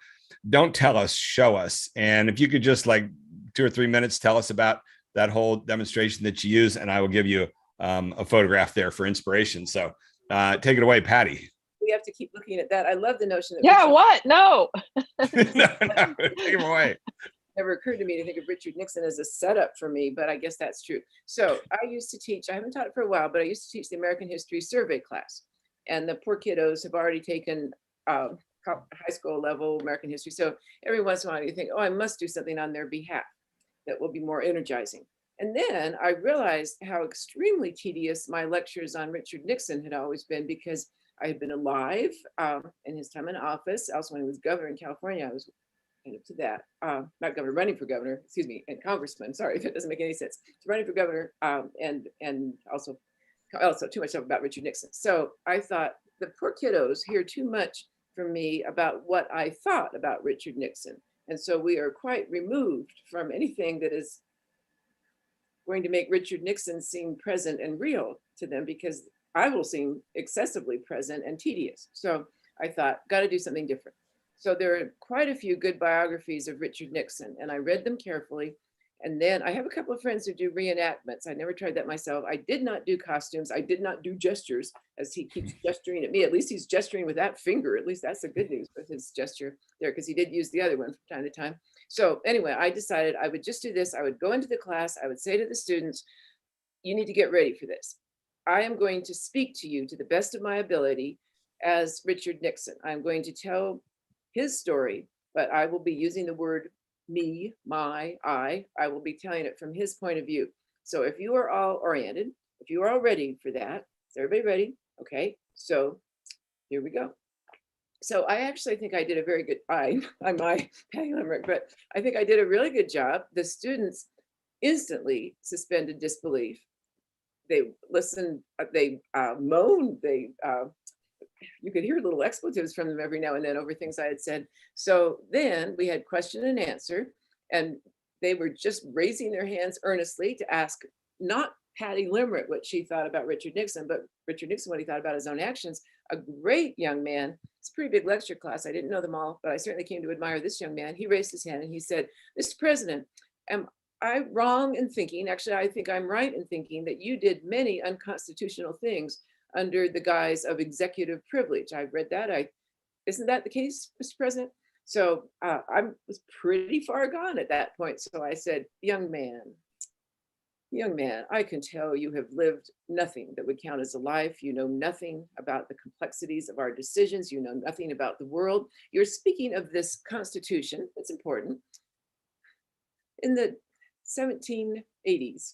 don't tell us, show us. And if you could just like 2 or 3 minutes, tell us about that whole demonstration that you use, and I will give you a photograph there for inspiration. So take it away, Patty. We have to keep looking at that. I love the notion that Yeah, what? No. no, take him away. Never occurred to me to think of Richard Nixon as a setup for me, but I guess that's true. So I used to teach, I haven't taught it for a while, but I used to teach the American History Survey class. And the poor kiddos have already taken high school level American history. So every once in a while you think, oh, I must do something on their behalf that will be more energizing. And then I realized how extremely tedious my lectures on Richard Nixon had always been, because I had been alive in his time in office. Also, when he was governor in California, I was kind of to that, not governor, running for governor, excuse me, and congressman. Sorry if it doesn't make any sense. Running for governor, and also too much stuff about Richard Nixon. So I thought the poor kiddos hear too much from me about what I thought about Richard Nixon. And so we are quite removed from anything that is going to make Richard Nixon seem present and real to them, because I will seem excessively present and tedious. So I thought, got to do something different. So there are quite a few good biographies of Richard Nixon, and I read them carefully. And then I have a couple of friends who do reenactments. I never tried that myself. I did not do costumes. I did not do gestures, as he keeps gesturing at me. At least he's gesturing with that finger. At least that's the good news with his gesture there, because he did use the other one from time to time. So anyway, I decided I would just do this. I would go into the class. I would say to the students, you need to get ready for this. I am going to speak to you to the best of my ability as Richard Nixon. I'm going to tell his story, but I will be using the word me, my, I will be telling it from his point of view. So if you are all oriented, if you are all ready for that, is everybody ready? Okay, so here we go. So I actually think I did a very good, I'm my Patty Limerick, but I think I did a really good job. The students instantly suspended disbelief. They listened, they moaned, you could hear little expletives from them every now and then over things I had said. So then we had question and answer, and they were just raising their hands earnestly to ask not Patty Limerick what she thought about Richard Nixon, but Richard Nixon what he thought about his own actions. A great young man. It's a pretty big lecture class. I didn't know them all, but I certainly came to admire this young man. He raised his hand and he said, Mr. President, am I wrong in thinking, actually, I think I'm right in thinking that you did many unconstitutional things under the guise of executive privilege. I've read that. Isn't that the case, Mr. President? So I was pretty far gone at that point. So I said, young man, I can tell you have lived nothing that would count as a life. You know nothing about the complexities of our decisions. You know nothing about the world. You're speaking of this Constitution, that's important, in the 1780s.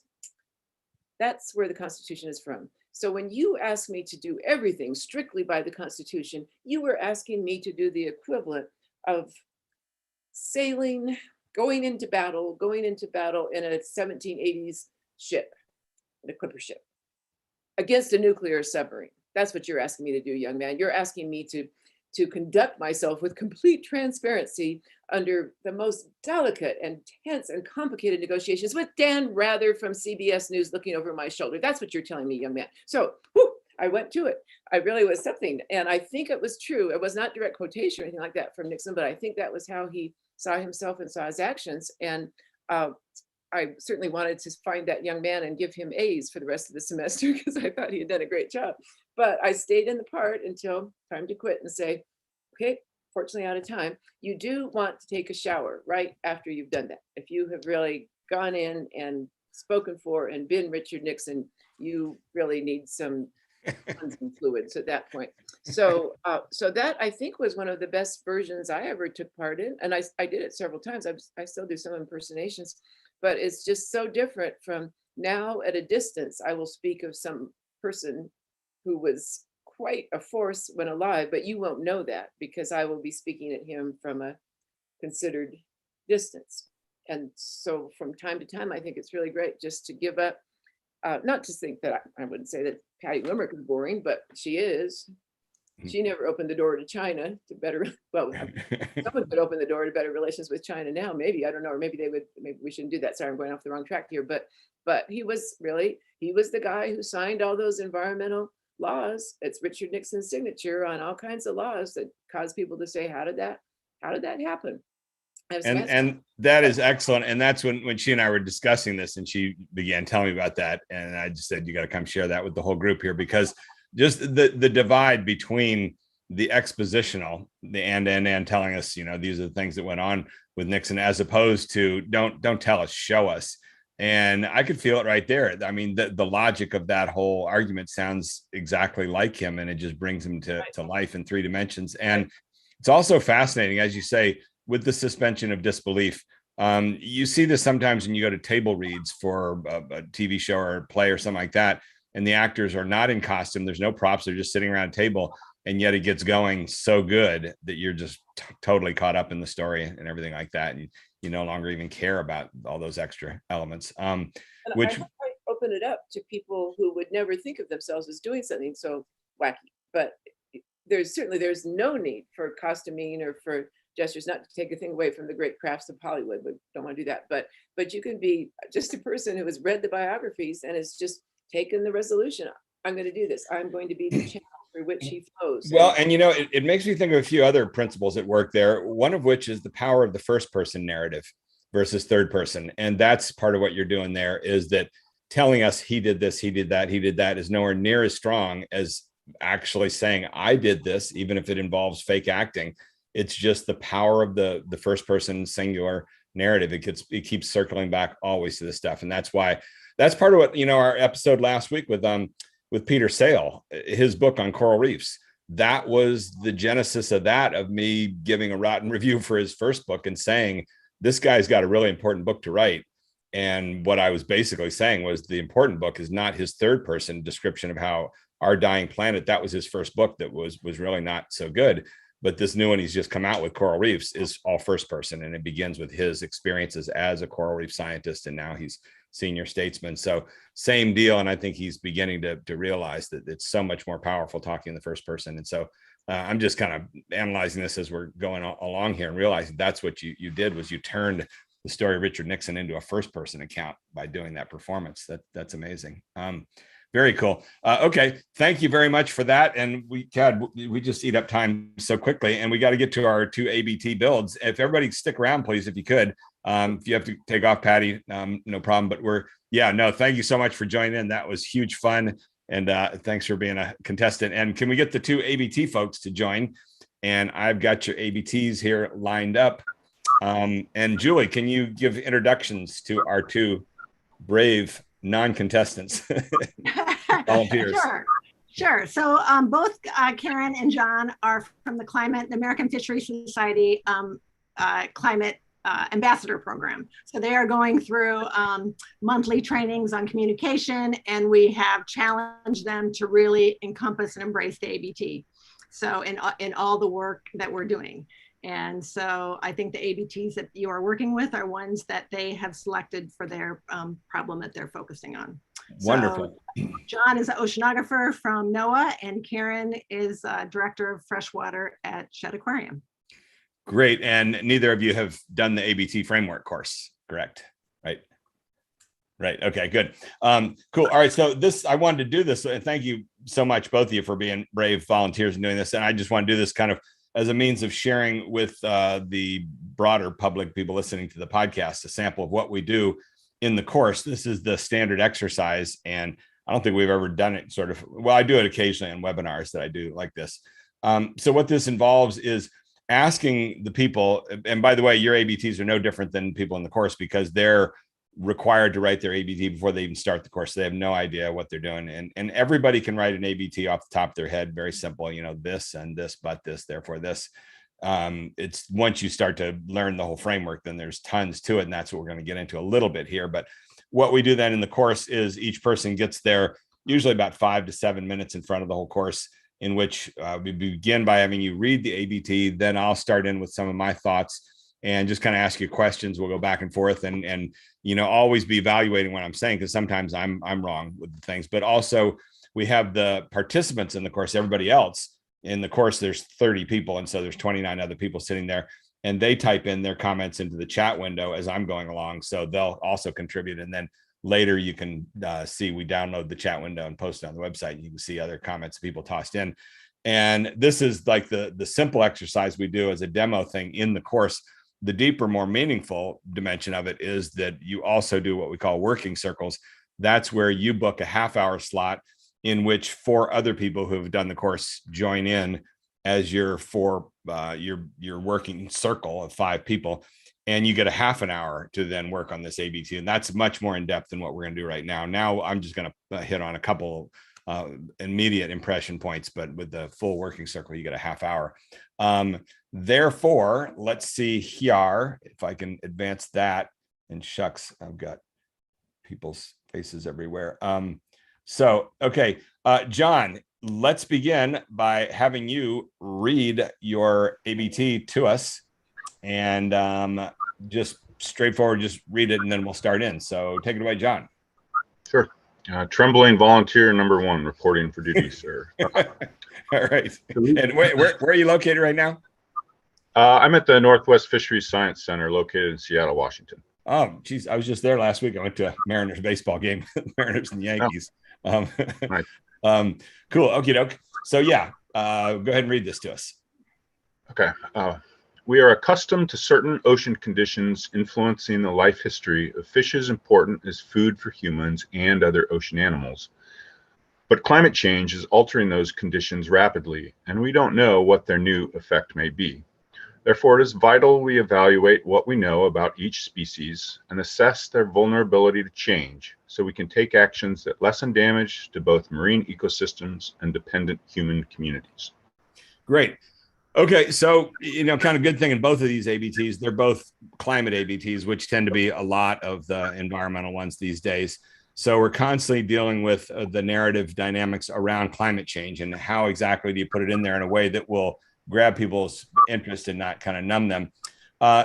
That's where the Constitution is from. So when you ask me to do everything strictly by the Constitution, you were asking me to do the equivalent of sailing, going into battle in a 1780s ship, in a clipper ship, against a nuclear submarine. That's what you're asking me to do, young man. You're asking me to conduct myself with complete transparency under the most delicate and tense and complicated negotiations with Dan Rather from CBS News looking over my shoulder. That's what you're telling me, young man. So I went to it. I really was something. And I think it was true. It was not direct quotation or anything like that from Nixon, but I think that was how he saw himself and saw his actions. And I certainly wanted to find that young man and give him A's for the rest of the semester because I thought he had done a great job. But I stayed in the part until time to quit and say, okay, fortunately out of time, you do want to take a shower right after you've done that. If you have really gone in and spoken for and been Richard Nixon, you really need some tons of fluids at that point. So so that I think was one of the best versions I ever took part in. And I did it several times. I still do some impersonations, but it's just so different from now at a distance. I will speak of some person who was quite a force when alive, but you won't know that because I will be speaking at him from a considered distance. And so from time to time, I think it's really great just to give up, not to think that I wouldn't say that Patty Limerick is boring, but she is. She never opened the door to China to better, well, someone could open the door to better relations with China now, maybe, I don't know, or maybe they would, maybe we shouldn't do that. Sorry, I'm going off the wrong track here, but he was the guy who signed all those environmental laws. It's Richard Nixon's signature on all kinds of laws that cause people to say, how did that happen? And that is excellent. And that's when she and I were discussing this and she began telling me about that. And I just said, you got to come share that with the whole group here, because just the divide between the expositional, the and telling us, you know, these are the things that went on with Nixon, as opposed to don't tell us, show us. And I could feel it right there. I mean, the logic of that whole argument sounds exactly like him, and it just brings him to life in 3 dimensions. And it's also fascinating, as you say, with the suspension of disbelief. You see this sometimes when you go to table reads for a TV show or a play or something like that, and the actors are not in costume. There's no props. They're just sitting around a table, and yet it gets going so good that you're just totally caught up in the story and everything like that. And you no longer even care about all those extra elements. Which I open it up to people who would never think of themselves as doing something so wacky. But there's no need for costuming or for gestures, not to take a thing away from the great crafts of Hollywood. We don't want to do that. But you can be just a person who has read the biographies and has just taken the resolution. I'm going to do this. I'm going to be the channel through which he flows. Well, and you know, it makes me think of a few other principles at work there. One of which is the power of the first person narrative versus third person. And that's part of what you're doing there, is that telling us he did this, he did that is nowhere near as strong as actually saying I did this, even if it involves fake acting. It's just the power of the first person singular narrative. It keeps circling back always to this stuff. And that's part of what, you know, our episode last week with Peter Sale, his book on coral reefs, that was the genesis of that, of me giving a rotten review for his first book and saying, this guy's got a really important book to write. And what I was basically saying was the important book is not his third person description of how our dying planet, that was his first book that was really not so good. But this new one he's just come out with, Coral Reefs, is all first person. And it begins with his experiences as a coral reef scientist. And now he's senior statesman. So same deal. And I think he's beginning to realize that it's so much more powerful talking in the first person. And so I'm just kind of analyzing this as we're going along here and realizing that's what you did, was you turned the story of Richard Nixon into a first person account by doing that performance. That's amazing. Very cool. Okay. Thank you very much for that. And we just eat up time so quickly, and we got to get to our 2 ABT builds. If everybody stick around, please, if you could. If you have to take off, Patty, no problem. But thank you so much for joining in. That was huge fun. And thanks for being a contestant. And can we get the 2 ABT folks to join? And I've got your ABTs here lined up. And Julie, can you give introductions to our 2 brave non-contestants, volunteers? Sure. So both Karen and John are from the American Fisheries Society Climate Ambassador Program. So they are going through monthly trainings on communication, and we have challenged them to really encompass and embrace the ABT. So in all the work that we're doing. And so I think the ABTs that you are working with are ones that they have selected for their problem that they're focusing on. Wonderful. So John is an oceanographer from NOAA, and Karen is director of freshwater at Shedd Aquarium. Great. And neither of you have done the ABT framework course, correct? Right. Okay, good. Cool. All right. So I wanted to do this. And thank you so much, both of you, for being brave volunteers and doing this. And I just want to do this kind of as a means of sharing with the broader public, people listening to the podcast, a sample of what we do in the course. This is the standard exercise, and I don't think we've ever done it I do it occasionally in webinars that I do like this. So what this involves is asking the people, and by the way, your ABTs are no different than people in the course, because they're required to write their ABT before they even start the course. They have no idea what they're doing. And everybody can write an ABT off the top of their head. Very simple, this and this, but this, therefore this. It's once you start to learn the whole framework, then there's tons to it. And that's what we're going to get into a little bit here. But what we do then in the course is each person gets there usually about 5 to 7 minutes in front of the whole course, in which we begin by having you read the ABT. Then I'll start in with some of my thoughts and just kind of ask you questions. We'll go back and forth and always be evaluating what I'm saying, because sometimes I'm wrong with the things. But also we have the participants in the course, everybody else in the course. There's 30 people, and so there's 29 other people sitting there, and they type in their comments into the chat window as I'm going along, so they'll also contribute. And then later you can see we download the chat window and post it on the website. You can see other comments people tossed in. And this is like the simple exercise we do as a demo thing in the course. The deeper, more meaningful dimension of it is that you also do what we call working circles. That's where you book a half-hour slot in which 4 other people who have done the course join in as your working circle of 5 people. And you get a half an hour to then work on this ABT. And that's much more in depth than what we're going to do right now. Now I'm just going to hit on a couple immediate impression points, but with the full working circle, you get a half hour. Therefore, let's see here if I can advance that. And shucks, I've got people's faces everywhere. Okay, John, let's begin by having you read your ABT to us, and just straightforward, just read it, and then we'll start in. So take it away, John. Sure. Trembling volunteer number 1, reporting for duty, sir. All right. And where are you located right now? I'm at the Northwest Fisheries Science Center, located in Seattle, Washington. Oh, geez, I was just there last week. I went to a Mariners baseball game, Mariners and Yankees. Nice. Cool. Okie doke. So yeah, go ahead and read this to us. Okay. We are accustomed to certain ocean conditions influencing the life history of fishes important as food for humans and other ocean animals. But climate change is altering those conditions rapidly, and we don't know what their new effect may be. Therefore, it is vital we evaluate what we know about each species and assess their vulnerability to change so we can take actions that lessen damage to both marine ecosystems and dependent human communities. Great. Okay, so, kind of good thing in both of these ABTs, they're both climate ABTs, which tend to be a lot of the environmental ones these days. So we're constantly dealing with the narrative dynamics around climate change, and how exactly do you put it in there in a way that will grab people's interest and not kind of numb them.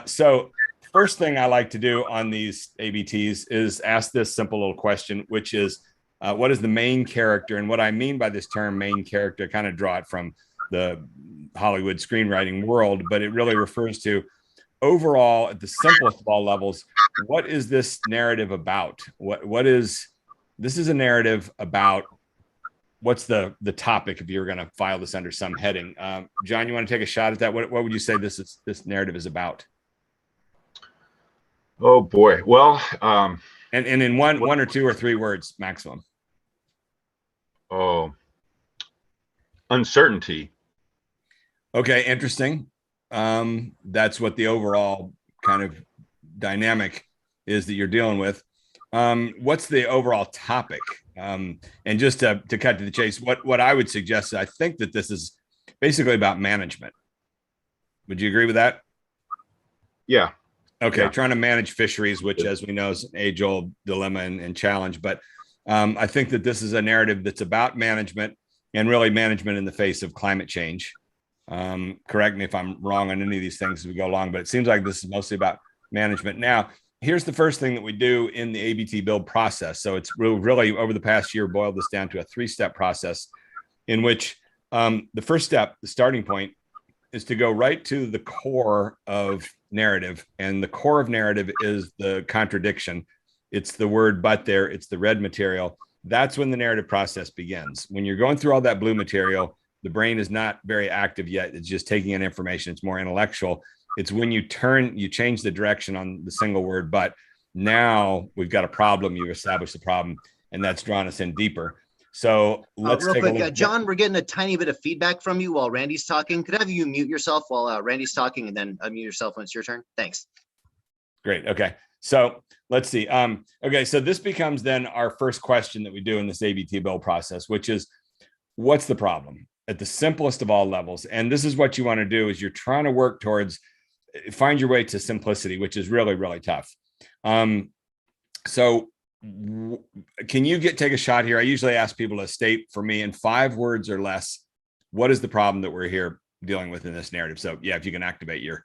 So first thing I like to do on these ABTs is ask this simple little question, which is, what is the main character? And what I mean by this term main character, kind of draw it from the Hollywood screenwriting world, but it really refers to overall, at the simplest of all levels, what is this narrative about? This is a narrative about, what's the topic if you were going to file this under some heading? John, you want to take a shot at that? What would you say this narrative is about? Oh boy. Well, and in one or 2 or 3 words maximum. Oh, uncertainty. Okay, interesting. That's what the overall kind of dynamic is that you're dealing with. What's the overall topic? And just to cut to the chase, what I would suggest is I think that this is basically about management. Would you agree with that? Yeah. Okay, yeah. Trying to manage fisheries, which, as we know, is an age-old dilemma and challenge. But I think that this is a narrative that's about management, and really management in the face of climate change. Correct me if I'm wrong on any of these things as we go along, but it seems like this is mostly about management. Now, here's the first thing that we do in the ABT build process. So it's really over the past year boiled this down to a 3-step process, in which the first step, the starting point, is to go right to the core of narrative. And the core of narrative is the contradiction. It's the word "but" there. It's the red material. That's when the narrative process begins. When you're going through all that blue material, the brain is not very active yet. It's just taking in information. It's more intellectual. It's when you change the direction on the single word "but." Now we've got a problem. You've established the problem, and that's drawn us in deeper. So let's real take quick, a look. John, we're getting a tiny bit of feedback from you while Randy's talking. Could I have you mute yourself while Randy's talking, and then unmute yourself when it's your turn? Thanks. Great. Okay. So let's see. Okay, so this becomes then our first question that we do in this ABT build process, which is, what's the problem at the simplest of all levels? And this is what you want to do is you're trying to work towards find your way to simplicity, which is really, really tough. So can you take a shot here? I usually ask people to state for me in 5 words or less, what is the problem that we're here dealing with in this narrative? So yeah, if you can activate your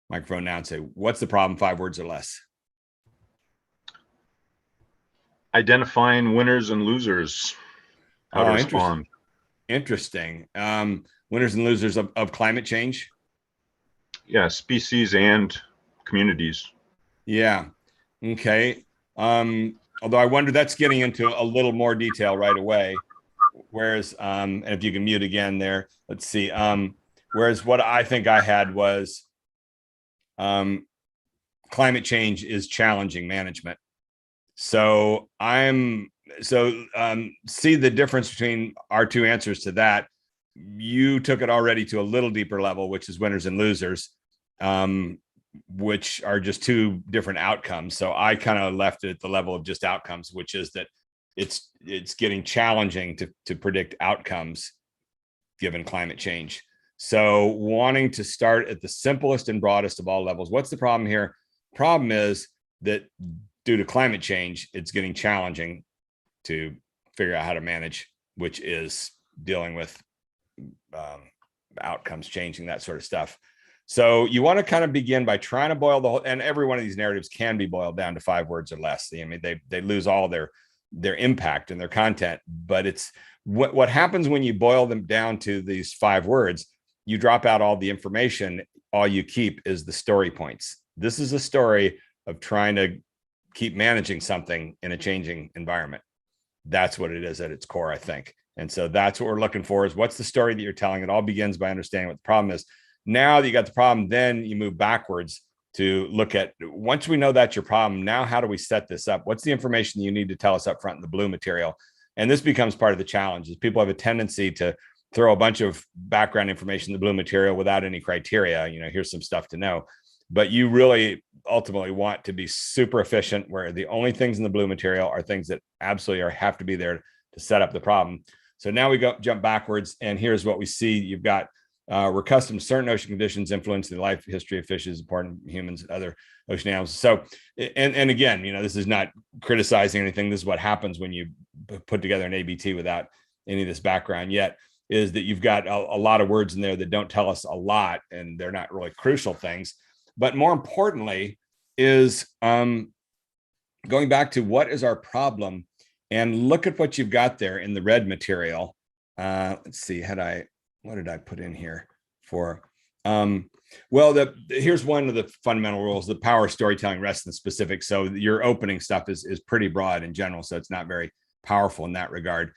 microphone now and say, what's the problem, 5 words or less? Identifying winners and losers. How to respond. Interesting. Winners and losers of climate change. Yeah, species and communities. Yeah. Okay. Although I wonder, that's getting into a little more detail right away. Whereas, and if you can mute again there, let's see. Whereas what I think I had was climate change is challenging management. So see the difference between our 2 answers to that. You took it already to a little deeper level, which is winners and losers, which are just 2 different outcomes. So I kind of left it at the level of just outcomes, which is that it's getting challenging to predict outcomes given climate change. So wanting to start at the simplest and broadest of all levels. What's the problem here? Problem is that due to climate change, it's getting challenging to figure out how to manage, which is dealing with outcomes changing, that sort of stuff. So you want to kind of begin by trying to boil the whole, and every one of these narratives can be boiled down to 5 words or less. I mean, they lose all their impact and their content, but it's what happens when you boil them down to these 5 words, you drop out all the information. All you keep is the story points. This is a story of trying to keep managing something in a changing environment. That's what it is at its core, I think. And so that's what we're looking for, is what's the story that you're telling? It all begins by understanding what the problem is. Now that you got the problem, then you move backwards to look at, once we know that's your problem, now how do we set this up? What's the information you need to tell us up front in the blue material? And this becomes part of the challenge, is people have a tendency to throw a bunch of background information in the blue material without any criteria. You know, here's some stuff to know. But you really ultimately want to be super efficient, where the only things in the blue material are things that absolutely have to be there to set up the problem. So now we jump backwards, and here's what we see. You've got we're accustomed to certain ocean conditions influencing the life history of fishes, important humans, and other ocean animals. So, and again, you know, this is not criticizing anything. This is what happens when you put together an ABT without any of this background yet, is that you've got a lot of words in there that don't tell us a lot, and they're not really crucial things. But more importantly is going back to what is our problem, and look at what you've got there in the red material. Let's see, what did I put in here for? Well, here's one of the fundamental rules: the power of storytelling rests in the specifics. So your opening stuff is pretty broad in general, so it's not very powerful in that regard.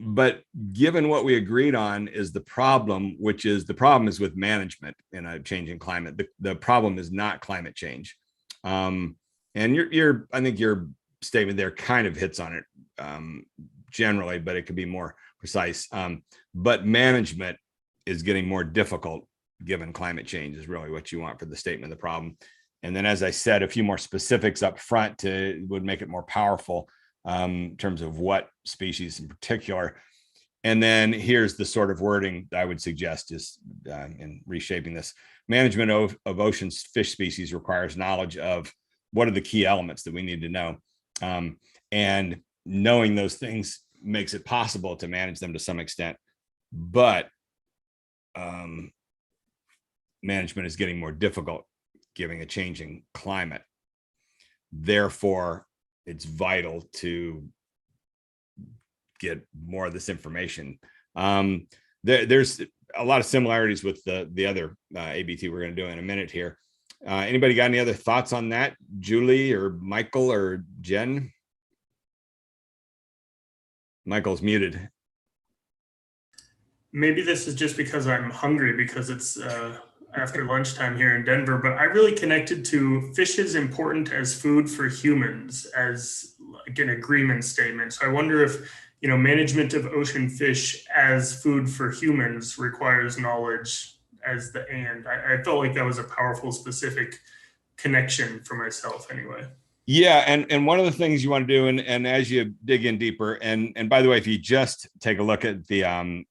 But given what we agreed on is the problem, which is the problem is with management in a changing climate. The problem is not climate change. And I think your statement there kind of hits on it generally, but it could be more precise. But management is getting more difficult given climate change is really what you want for the statement of the problem. And then, as I said, a few more specifics up front would make it more powerful in terms of what species in particular. And then here's the sort of wording I would suggest is in reshaping this. Management of ocean's fish species requires knowledge of what are the key elements that we need to know. And knowing those things makes it possible to manage them to some extent. But management is getting more difficult given a changing climate. Therefore, it's vital to get more of this information. There's a lot of similarities with the other ABT we're going to do in a minute here. Anybody got any other thoughts on that? Julie or Michael or Jen? Michael's muted. Maybe this is just because I'm hungry because it's after lunchtime here in Denver, but I really connected to fish is important as food for humans as like an agreement statement. So I wonder if, you know, management of ocean fish as food for humans requires knowledge as the and. I felt like that was a powerful, specific connection for myself anyway. Yeah, and one of the things you want to do, and as you dig in deeper, and by the way, if you just take a look at the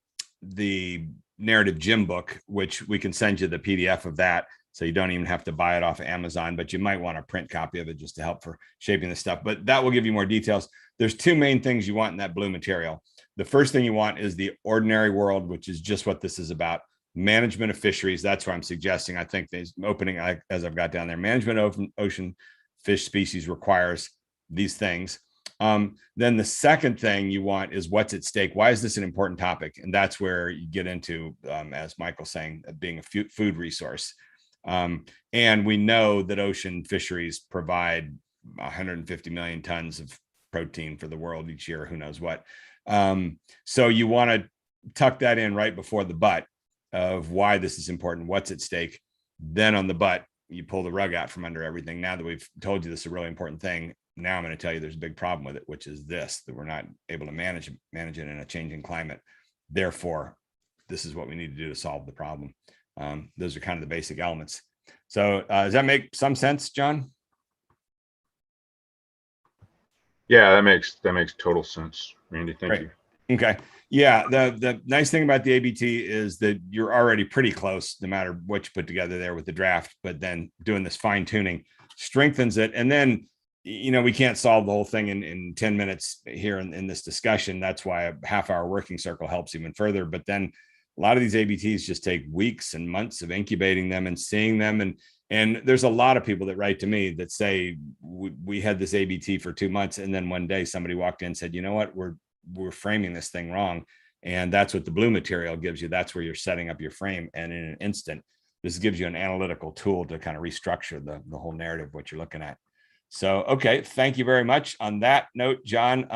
narrative gym book, which we can send you the PDF of that, so you don't even have to buy it off of Amazon, but you might want a print copy of it just to help for shaping the stuff. But that will give you more details. There's two main things you want in that blue material. The first thing you want is the ordinary world, which is just what this is about. Management of fisheries. That's what I'm suggesting. I think the opening, as I've got down there, management of ocean fish species requires these things. Then the second thing you want is what's at stake. Why is this an important topic? And that's where you get into, as Michael's saying, being a food resource. And we know that ocean fisheries provide 150 million tons of protein for the world each year, who knows what. So you want to tuck that in right before the butt of why this is important, what's at stake. Then on the butt, you pull the rug out from under everything. Now that we've told you this is a really important thing, now I'm going to tell you there's a big problem with it, which is this, that we're not able to manage it in a changing climate. Therefore, this is what we need to do to solve the problem. Those are kind of the basic elements. So does that make some sense, John? Yeah, that makes total sense, Randy. Thank you. Okay. Yeah. The nice thing about the ABT is that you're already pretty close, no matter what you put together there with the draft, but then doing this fine tuning strengthens it. And then, you know, we can't solve the whole thing in 10 minutes here in this discussion. That's why a half-hour working circle helps even further. But then a lot of these ABTs just take weeks and months of incubating them and seeing them. And there's a lot of people that write to me that say, we had this ABT for 2 months. And then one day somebody walked in and said, you know what, we're framing this thing wrong. And that's what the blue material gives you. That's where you're setting up your frame. And in an instant, this gives you an analytical tool to kind of restructure the whole narrative, what you're looking at. So, okay. Thank you very much on that note, John.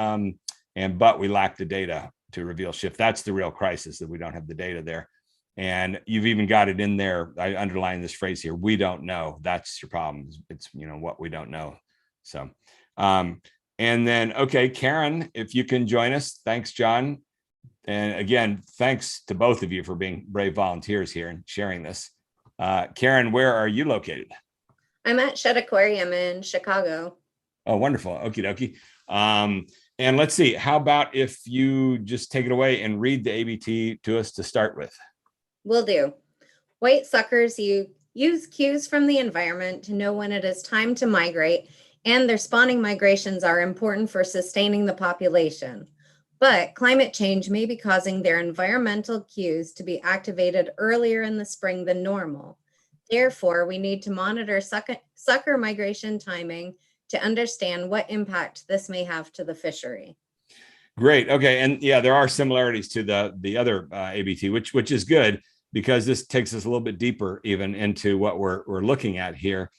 But we lack the data to reveal shift. That's the real crisis, that we don't have the data there. And you've even got it in there. I underline this phrase here. We don't know. That's your problem. It's, you know, what we don't know. So, and then, okay, Karen, if you can join us. Thanks, John. And again, thanks to both of you for being brave volunteers here and sharing this. Karen, where are you located? I'm at Shed Aquarium in Chicago. Oh, wonderful. Okie dokie. And let's see, how about if you just take it away and read the ABT to us to start with? Will do. White suckers use cues from the environment to know when it is time to migrate, and their spawning migrations are important for sustaining the population. But climate change may be causing their environmental cues to be activated earlier in the spring than normal. Therefore, we need to monitor sucker migration timing to understand what impact this may have to the fishery. Great. Okay. And yeah, there are similarities to the other ABT, which is good, because this takes us a little bit deeper even into what we're looking at here.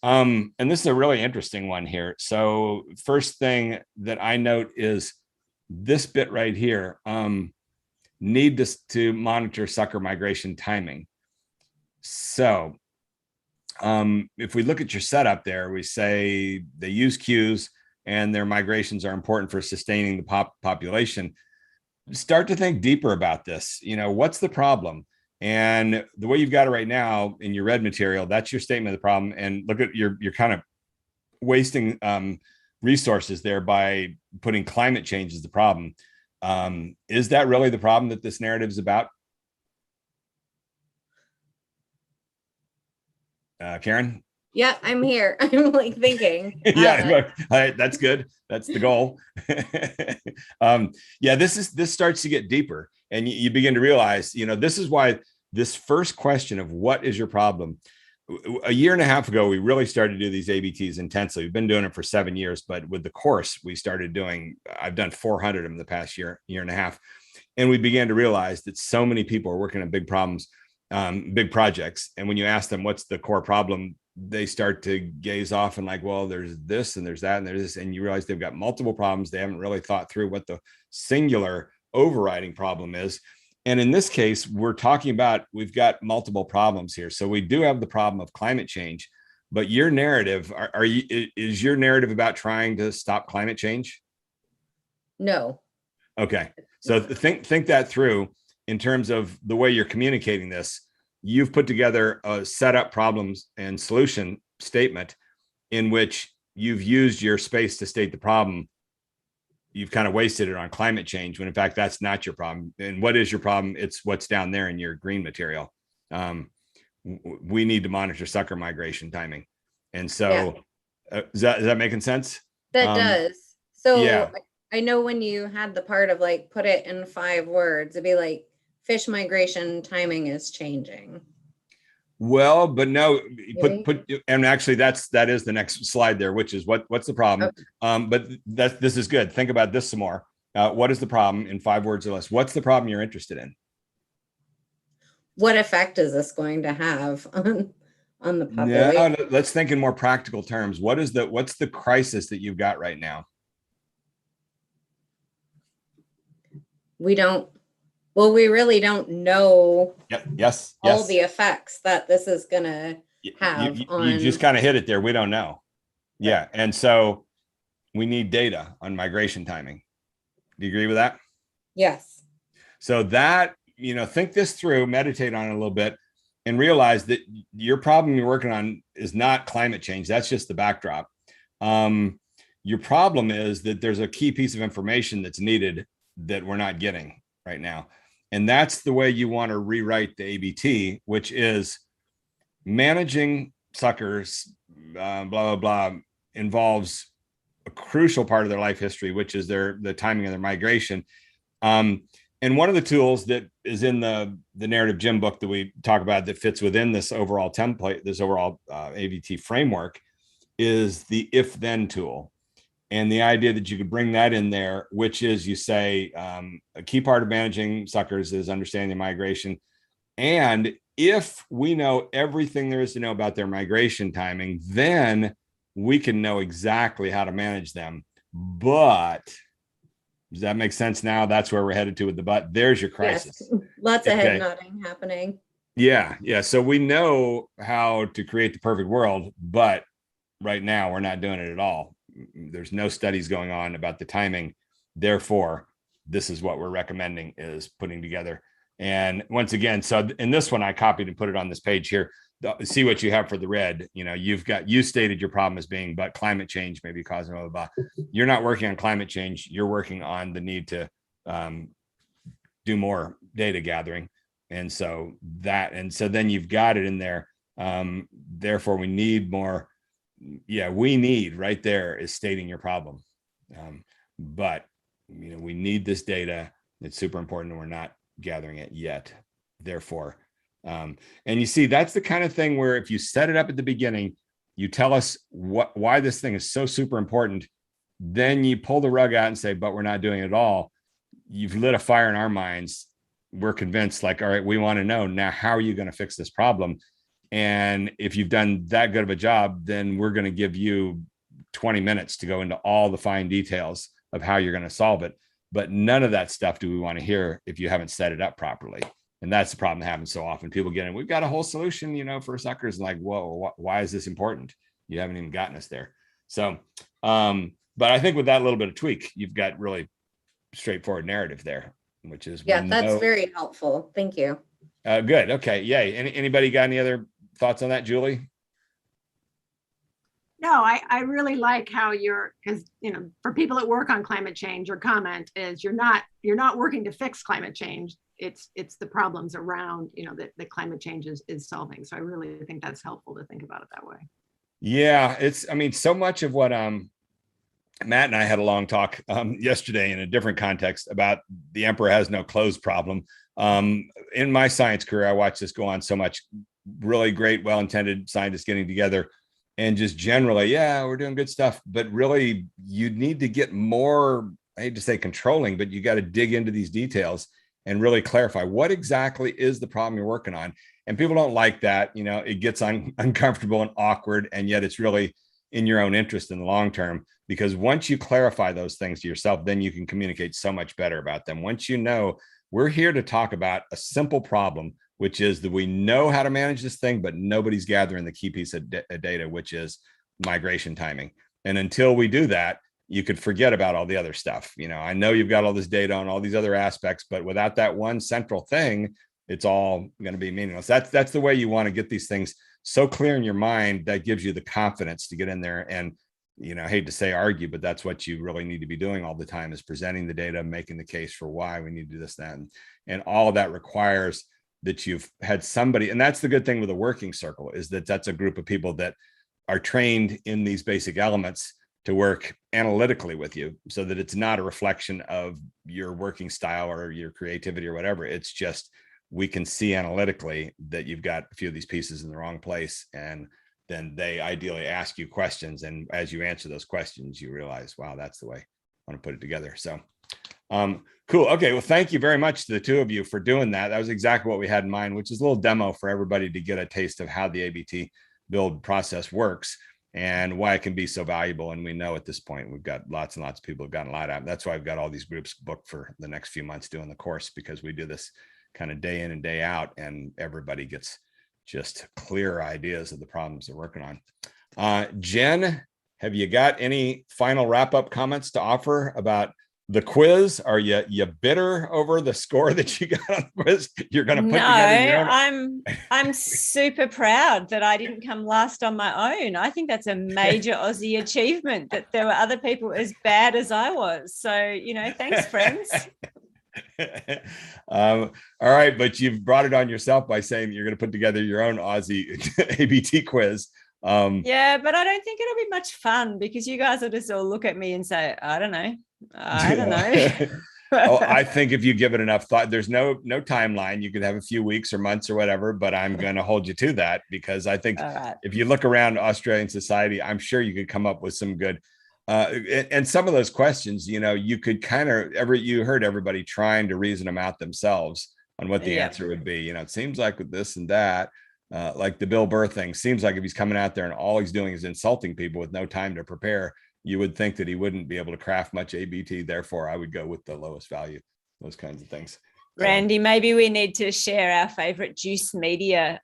And this is a really interesting one here. So first thing that I note is this bit right here, need to monitor sucker migration timing. So if we look at your setup there, we say they use cues and their migrations are important for sustaining the population. Start to think deeper about this. You know, what's the problem? And the way you've got it right now in your red material, that's your statement of the problem. And look at you're kind of wasting resources there by putting climate change as the problem. Is that really the problem that this narrative is about? Karen? Yeah, I'm here. I'm like thinking. Yeah, that's good. That's the goal. Yeah, this starts to get deeper, and you begin to realize, you know, this is why this first question of what is your problem. A year and a half ago, we really started to do these ABTs intensely. We've been doing it for 7 years, but with the course, we started doing, I've done 400 of them the past year and a half. And we began to realize that so many people are working on big problems, big projects. And when you ask them, what's the core problem? They start to gaze off and like, well, there's this and there's that and there's this. And you realize they've got multiple problems. They haven't really thought through what the singular overriding problem is. And in this case, we're talking about, we've got multiple problems here. So we do have the problem of climate change, but your narrative, is your narrative about trying to stop climate change? No. Okay. So think that through in terms of the way you're communicating this. You've put together a setup, problems, and solution statement in which you've used your space to state the problem, you've kind of wasted it on climate change, when in fact, that's not your problem. And what is your problem? It's what's down there in your green material. We need to monitor sucker migration timing. And so is that making sense? That does. So yeah. I know when you had the part of like, put it in 5 words, it'd be like, fish migration timing is changing. Well, but no, put and actually that is the next slide there, which is what's the problem? Okay. But this is good. Think about this some more. What is the problem in 5 words or less? What's the problem you're interested in? What effect is this going to have on the population? No, let's think in more practical terms. What's the crisis that you've got right now? We really don't know all the effects that this is going to have. You just kind of hit it there. We don't know. Yeah. And so we need data on migration timing. Do you agree with that? Yes. So that, think this through, meditate on it a little bit, and realize that your problem you're working on is not climate change. That's just the backdrop. Your problem is that there's a key piece of information that's needed that we're not getting right now. And that's the way you want to rewrite the ABT, which is managing suckers, blah, blah, blah, involves a crucial part of their life history, which is the timing of their migration. And one of the tools that is in the narrative gym book that we talk about that fits within this overall template, this overall ABT framework, is the if-then tool. And the idea that you could bring that in there, which is you say a key part of managing suckers is understanding the migration. And if we know everything there is to know about their migration timing, then we can know exactly how to manage them. But does that make sense now? That's where we're headed to with the but. There's your crisis. Yes. Lots of head nodding happening. Yeah. So we know how to create the perfect world, but right now we're not doing it at all. There's no studies going on about the timing. Therefore, this is what we're recommending, is putting together. And once again, so in this one, I copied and put it on this page here. See what you have for the red. You stated your problem as being, but climate change may be causing blah, blah, blah. You're not working on climate change. You're working on the need to do more data gathering. And so then you've got it in there. Therefore, we need more. We need right there is stating your problem. But we need this data. It's super important, and we're not gathering it yet. Therefore, and you see, that's the kind of thing where if you set it up at the beginning, you tell us why this thing is so super important, then you pull the rug out and say, but we're not doing it at all. You've lit a fire in our minds. We're convinced, like, all right, we want to know now, how are you going to fix this problem? And if you've done that good of a job, then we're going to give you 20 minutes to go into all the fine details of how you're going to solve it. But none of that stuff do we want to hear if you haven't set it up properly. And that's the problem that happens so often. People get in, we've got a whole solution, for suckers. And like, whoa, why is this important? You haven't even gotten us there. So, but I think with that little bit of tweak, you've got really straightforward narrative there, which is. That's very helpful. Thank you. Good. Okay. Yay. Anybody got any other thoughts on that, Julie? No, I really like how because for people that work on climate change, your comment is you're not working to fix climate change. It's the problems around that climate change is solving. So I really think that's helpful to think about it that way. Yeah, so much of what Matt and I had a long talk yesterday in a different context about the emperor has no clothes problem. In my science career, I watched this go on so much. Really great, well-intended scientists getting together and just generally, we're doing good stuff, but really you need to get more, I hate to say controlling, but you got to dig into these details and really clarify what exactly is the problem you're working on. And people don't like that. It gets uncomfortable and awkward, and yet it's really in your own interest in the long term, because once you clarify those things to yourself, then you can communicate so much better about them. Once we're here to talk about a simple problem, which is that we know how to manage this thing, but nobody's gathering the key piece of data, which is migration timing. And until we do that, you could forget about all the other stuff. I know you've got all this data on all these other aspects, but without that one central thing, it's all going to be meaningless. That's the way you want to get these things so clear in your mind that gives you the confidence to get in there and I hate to say argue, but that's what you really need to be doing all the time, is presenting the data, making the case for why we need to do this, that, and all of that requires that you've had somebody. And that's the good thing with a working circle, is that that's a group of people that are trained in these basic elements to work analytically with you, so that it's not a reflection of your working style or your creativity or whatever. It's just, we can see analytically that you've got a few of these pieces in the wrong place, and then they ideally ask you questions. And as you answer those questions, you realize, wow, that's the way I want to put it together. So cool. Okay. Well, thank you very much to the two of you for doing that. That was exactly what we had in mind, which is a little demo for everybody to get a taste of how the ABT build process works and why it can be so valuable. And we know at this point, we've got lots and lots of people who've gotten a lot out. That's why I've got all these groups booked for the next few months doing the course, because we do this kind of day in and day out, and everybody gets just clear ideas of the problems they're working on. Jen, have you got any final wrap-up comments to offer about the quiz? Are you bitter over the score that you got on the quiz? You're going to put together your own... I'm super proud that I didn't come last on my own. I think that's a major Aussie achievement, that there were other people as bad as I was. So, thanks, friends. All right, but you've brought it on yourself by saying you're going to put together your own Aussie ABT quiz. Yeah, but I don't think it'll be much fun, because you guys will just all look at me and say, I don't know. Oh, I think if you give it enough thought, there's no timeline. You could have a few weeks or months or whatever, but I'm going to hold you to that, because I think if you look around Australian society, I'm sure you could come up with some good and some of those questions, you could you heard everybody trying to reason them out themselves on what the answer would be. It seems like with this and that, like the Bill Burr thing, seems like if he's coming out there and all he's doing is insulting people with no time to prepare, you would think that he wouldn't be able to craft much ABT. Therefore, I would go with the lowest value, those kinds of things. Randy, maybe we need to share our favorite juice media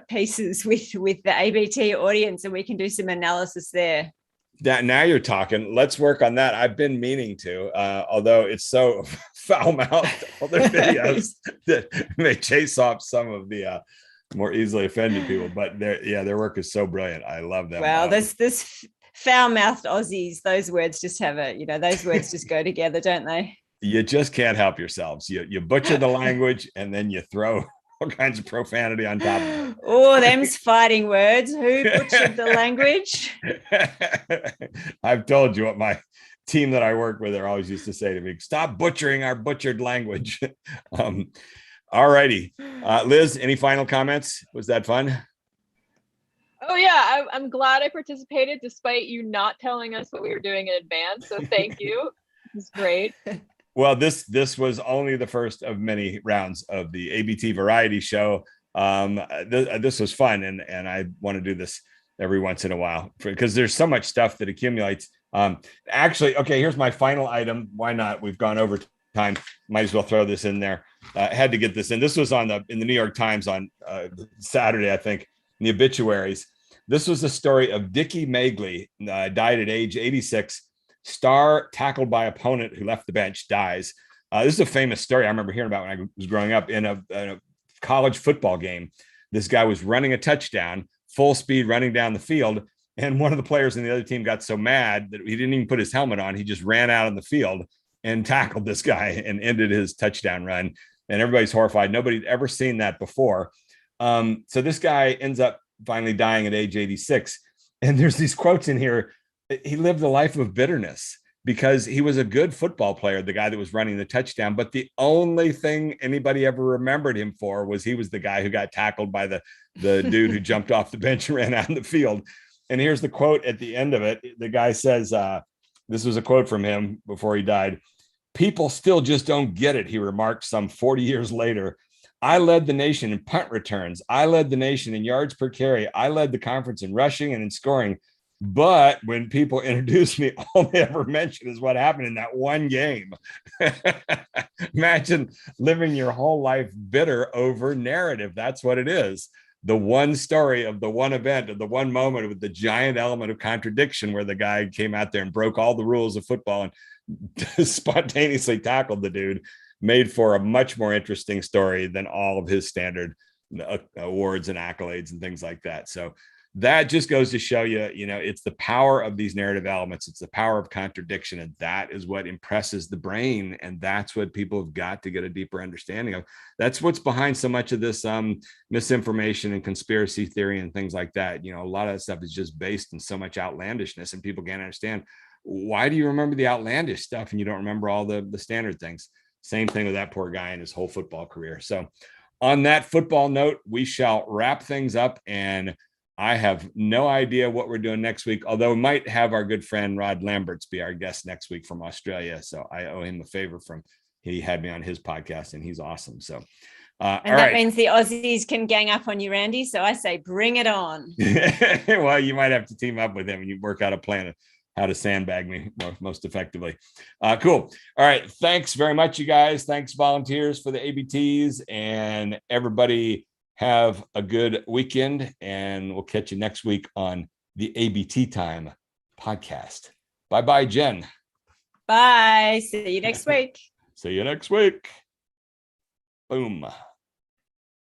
pieces with the ABT audience, and we can do some analysis there. Now you're talking. Let's work on that. I've been meaning to, although it's so foul-mouthed, all their videos that may chase off some of the more easily offended people. But their work is so brilliant. I love them. Well, this foul-mouthed Aussies, those words just those words just go together, don't they? You just can't help yourselves. You butcher the language, and then you throw all kinds of profanity on top of it. Oh, them's fighting words. Who butchered the language? I've told you what my team that I work with are always used to say to me: stop butchering our butchered language. All righty. Liz, any final comments? Was that fun? Oh yeah, I'm glad I participated despite you not telling us what we were doing in advance. So thank you. It's great. Well, this was only the first of many rounds of the ABT Variety Show. This was fun, and I want to do this every once in a while because there's so much stuff that accumulates. Actually, okay, here's my final item. Why not? We've gone over time. Might as well throw this in there. Had to get this in. This was in the New York Times on Saturday, I think, in the obituaries. This was the story of Dickie Magley, died at age 86. Star tackled by opponent who left the bench, dies. This is a famous story I remember hearing about when I was growing up. In a college football game, this guy was running a touchdown, full speed running down the field, and one of the players in the other team got so mad that he didn't even put his helmet on. He just ran out on the field and tackled this guy and ended his touchdown run. And everybody's horrified. Nobody'd ever seen that before. So this guy ends up finally dying at age 86. And there's these quotes in here. He lived a life of bitterness because he was a good football player, the guy that was running the touchdown. But the only thing anybody ever remembered him for was he was the guy who got tackled by the dude who jumped off the bench and ran out in the field. And here's the quote at the end of it. The guy says, this was a quote from him before he died. "People still just don't get it," he remarked some 40 years later. "I led the nation in punt returns. I led the nation in yards per carry. I led the conference in rushing and in scoring. But when people introduce me, all they ever mention is what happened in that one game." Imagine living your whole life bitter over narrative. That's what it is. The one story of the one event, of the one moment with the giant element of contradiction where the guy came out there and broke all the rules of football and spontaneously tackled the dude, made for a much more interesting story than all of his standard awards and accolades and things like that. So that just goes to show you, it's the power of these narrative elements. It's the power of contradiction. And that is what impresses the brain. And that's what people have got to get a deeper understanding of. That's what's behind so much of this misinformation and conspiracy theory and things like that. A lot of that stuff is just based in so much outlandishness, and people can't understand, why do you remember the outlandish stuff and you don't remember all the standard things? Same thing with that poor guy in his whole football career. So on that football note, we shall wrap things up, and I have no idea what we're doing next week, although we might have our good friend Rod Lamberts be our guest next week from Australia. So I owe him a favor he had me on his podcast, and he's awesome. So, and that means the Aussies can gang up on you, Randy. So I say, bring it on. Well, you might have to team up with him and you work out a plan of how to sandbag me most effectively. Cool. All right. Thanks very much, you guys. Thanks, volunteers, for the ABTs, and everybody have a good weekend, and we'll catch you next week on the ABT Time podcast. Bye-bye, Jen. Bye. See you next week. See you next week. Boom.